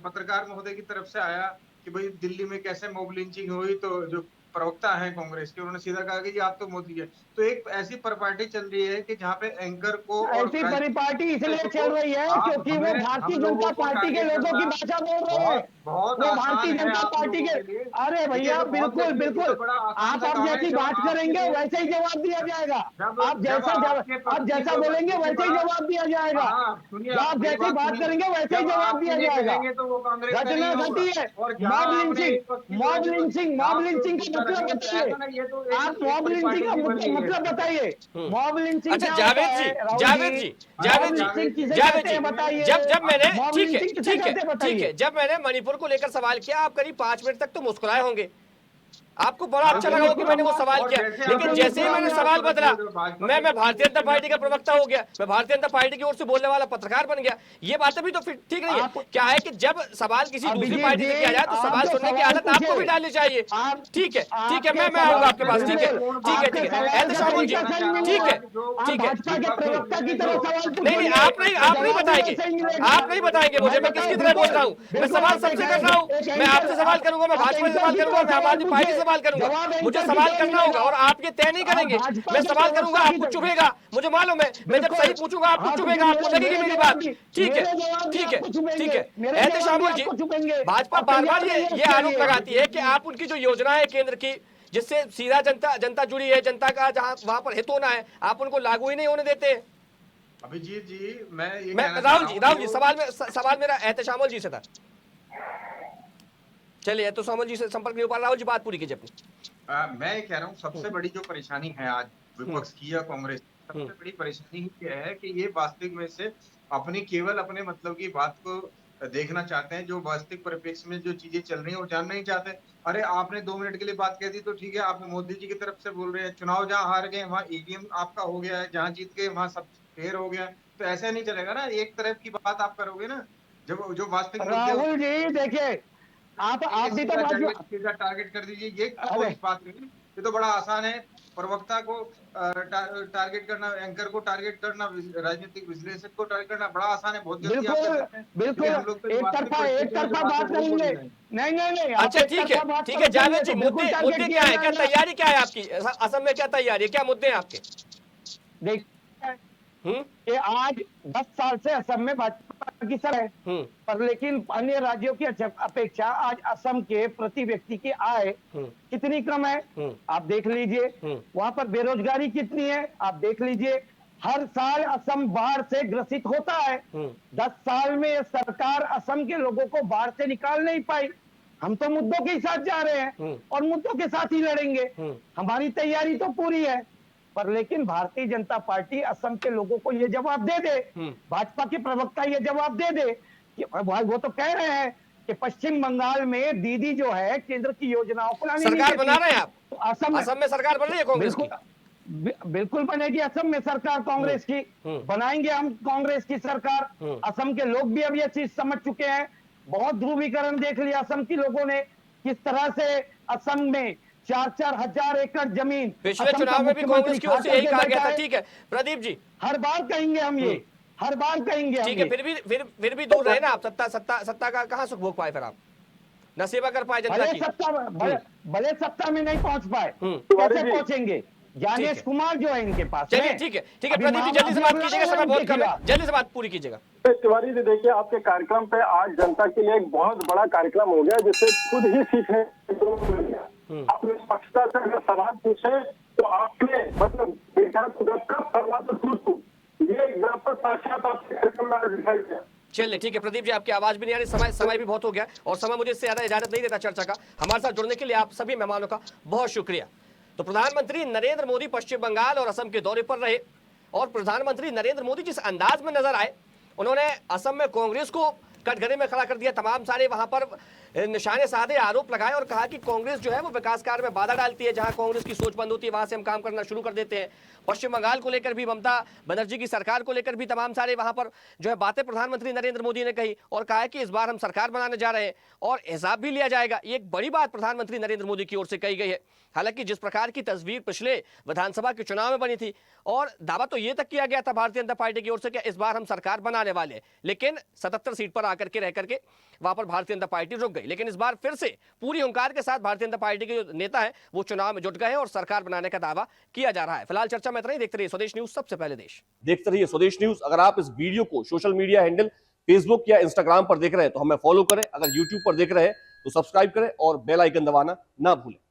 पत्रकार महोदय की तरफ से आया कि भाई दिल्ली में कैसे मॉब लिंचिंग हुई, तो जो प्रवक्ता है कांग्रेस के, उन्होंने सीधा कहा कि जी आप तो मोदी है। तो एक ऐसी परिपाटी चल रही है कि जहाँ पे एंकर को ऐसी परिपाटी इसलिए चल रही है क्योंकि वो भारतीय जनता पार्टी के लोगों की भाषा बोल रहे हैं। वो भारतीय जनता पार्टी के, अरे भैया बिल्कुल आप अब जैसी बात करेंगे वैसे ही जवाब दिया जाएगा। आप जैसा बोलेंगे वैसे ही जवाब दिया जाएगा। आप जैसी बात करेंगे वैसे ही जवाब दिया जाएगा। घटना घटी है, मॉब लिंचिंग का मतलब बताइए। आप मॉब लिंचिंग का मतलब बताइए। मॉब लिंचिंग अच्छा जावेद जी, जब मैंने मणिपुर को लेकर सवाल किया, आप करीब 5 मिनट तक तो मुस्कुराए होंगे। आपको बड़ा अच्छा लगा कि मैंने वो सवाल किया, लेकिन जैसे ही मैंने सवाल बदला मैं भारतीय जनता पार्टी का प्रवक्ता हो गया, मैं भारतीय जनता पार्टी की ओर से बोलने वाला पत्रकार बन गया। ये बातें भी तो फिर ठीक नहीं है। क्या है कि जब सवाल किसी दूसरी पार्टी से किया जाए तो सवाल सुनने की आदत आपको भी डालनी चाहिए। ठीक है मैं आऊंगा आपके पास। ठीक है एहतशामुल जी, ठीक है नहीं आप नहीं बताएंगे मुझे मैं किसकी तरह बोल रहा हूँ। मैं सवाल सबसे कर रहा हूँ, मैं आपसे सवाल करूंगा, मैं भाजपा से सवाल करूंगा, मैं आम आदमी पार्टी से सवाल करूंगा। मुझे सवाल करना होगा और आप ये तय नहीं करेंगे। मैं सवाल करूंगा, आपको चुभेगा, मुझे मालूम है। मैं जब सही पूछूंगा आपको चुभेगा, आपको लगेगी मेरी बात। ठीक है एहतशामुल जी, भाजपा बार-बार ये आरोप लगाती है कि आप उनकी जो योजना है केंद्र की, जिससे सीधा जनता जुड़ी है, जनता का जहां वहां पर हित होना है, आप उनको लागू ही नहीं होने देते। अभिजीत जी, मैं राहुल जी सवाल मेरा एहतशामुल जी से था। चलिए तो शामुल जी से संपर्क नहीं हो पा। राहुल जी बात पूरी कीजिए अपनी। मैं ये कह रहा हूँ सबसे बड़ी जो परेशानी है आज विपक्ष की या कांग्रेस, सबसे बड़ी परेशानी ये है कि ये वास्तविक में से केवल अपने मतलब की बात को देखना चाहते हैं। जो वास्तविक परिप्रेक्ष्य में जो चीजें चल रही हैं वो जानना नहीं चाहते। अरे आपने 2 मिनट के लिए बात कह दी तो ठीक है, आप मोदी जी की तरफ से बोल रहे हैं, चुनाव जहाँ हार गए वहाँ ईवीएम आपका हो गया है, जहाँ जीत गए वहाँ सब फेर हो गया। तो ऐसा नहीं चलेगा ना, एक तरफ की बात आप करोगे ना। जब जो वास्तविक राहुल जी देखिए, आप भी तो टारगेट कर दीजिए, ये कोई बात नहीं। ये तो बड़ा आसान है, प्रवक्ता को टारगेट करना, एंकर को टारगेट करना, राजनीतिक विश्लेषक को टारगेट करना बड़ा आसान है। बहुत जल्दी बिल्कुल एक तरफा बात करेंगे। नहीं अच्छा ठीक है जावेद जी, मुद्दे क्या है, क्या तैयारी क्या है आपकी असम में, क्या तैयारी है, क्या मुद्दे हैं आपके? कि आज 10 साल से असम में भाजपा की सरकार है, पर लेकिन अन्य राज्यों की अपेक्षा आज असम के प्रति व्यक्ति की आय कितनी कम है आप देख लीजिए। वहां पर बेरोजगारी कितनी है आप देख लीजिए। हर साल असम बाढ़ से ग्रसित होता है। 10 साल में सरकार असम के लोगों को बाढ़ से निकाल नहीं पाई। हम तो मुद्दों के साथ जा रहे हैं और मुद्दों के साथ ही लड़ेंगे। हमारी तैयारी तो पूरी है, पर लेकिन भारतीय जनता पार्टी असम के लोगों को ये जवाब दे दे, भाजपा के प्रवक्ता ये जवाब दे दे कि वो तो कह रहे हैं कि पश्चिम बंगाल में दीदी जो है केंद्र की योजनाओं को सरकार बना रहे हैं आप। तो असम में सरकार बन रही है कांग्रेस की? बिल्कुल बनेगी असम में सरकार कांग्रेस की। बनाएंगे हम कांग्रेस की सरकार। असम के लोग भी अब ये चीज समझ चुके हैं। बहुत ध्रुवीकरण देख लिया असम की लोगों ने, किस तरह से असम में 4-4 हजार एकड़ जमीन। पिछले चुनाव में भी कांग्रेस की ओर से यही कहा गया था। ठीक है प्रदीप जी, हर बार कहेंगे हम ये, हर बार कहेंगे। ठीक है, फिर भी दूर रहे ना आप। सत्ता का कहां सुख भोग पाए, फिर आप न सेवा कर पाए जनता की। भले सत्ता में नहीं पहुंच पाए, कैसे पहुंचेंगे? ज्ञानेश कुमार जो है इनके पास। चलिए ठीक है प्रदीप जी, जल्दी से बात कीजिएगा, समय बहुत कम है, जल्दी से बात पूरी कीजिएगा। तिवारी जी देखिए, आपके कार्यक्रम पे आज जनता के लिए एक बहुत बड़ा कार्यक्रम हो गया, जिससे खुद ही सीखने अपने स्पष्टता से अगर सवाल पूछे तो आपने मतलब ये एग्जाम्पल साक्षात आपके कार्यक्रम में दिखाई दिया। चलिए ठीक है प्रदीप जी, आपकी आवाज भी नहीं आ रही, समय भी बहुत हो गया और समय मुझे इससे ज्यादा इजाजत नहीं देता चर्चा का। हमारे साथ जुड़ने के लिए आप सभी मेहमानों का बहुत शुक्रिया। तो प्रधानमंत्री नरेंद्र मोदी पश्चिम बंगाल और असम के दौरे पर रहे और प्रधानमंत्री नरेंद्र मोदी जिस अंदाज में नजर आए, उन्होंने असम में कांग्रेस को कटघरे में खड़ा कर दिया। तमाम सारे वहां पर निशाने साधे, आरोप लगाए और कहा कि कांग्रेस जो है वो विकास कार्य में बाधा डालती है। जहां कांग्रेस की सोच बंद होती है वहां से हम काम करना शुरू कर देते हैं। पश्चिम बंगाल को लेकर भी, ममता बनर्जी की सरकार को लेकर भी तमाम सारे वहां पर जो है बातें प्रधानमंत्री नरेंद्र मोदी ने कही और कहा है कि इस बार हम सरकार बनाने जा रहे हैं और हिसाब भी लिया जाएगा। ये एक बड़ी बात प्रधानमंत्री नरेंद्र मोदी की ओर से कही गई है। हालांकि जिस प्रकार की तस्वीर पिछले विधानसभा के चुनाव में बनी थी और दावा तो ये तक किया गया था भारतीय जनता पार्टी की ओर से कि इस बार हम सरकार बनाने वाले हैं, लेकिन 77 सीट पर आकर के रह करके वहां पर भारतीय जनता पार्टी रुक गई। लेकिन इस बार फिर से पूरी हुंकार के साथ भारतीय जनता पार्टी के जो नेता है वो चुनाव में जुट गए और सरकार बनाने का दावा किया जा रहा है। फिलहाल चर्चा में इतना ही। देखते रहिए स्वदेश न्यूज, सबसे पहले देश। देखते रहिए स्वदेश न्यूज। अगर आप इस वीडियो को सोशल मीडिया हैंडल फेसबुक या इंस्टाग्राम पर देख रहे हैं तो हमें फॉलो करें। अगर यूट्यूब पर देख रहे हैं तो सब्सक्राइब करें और बेल आइकन दबाना ना भूलें।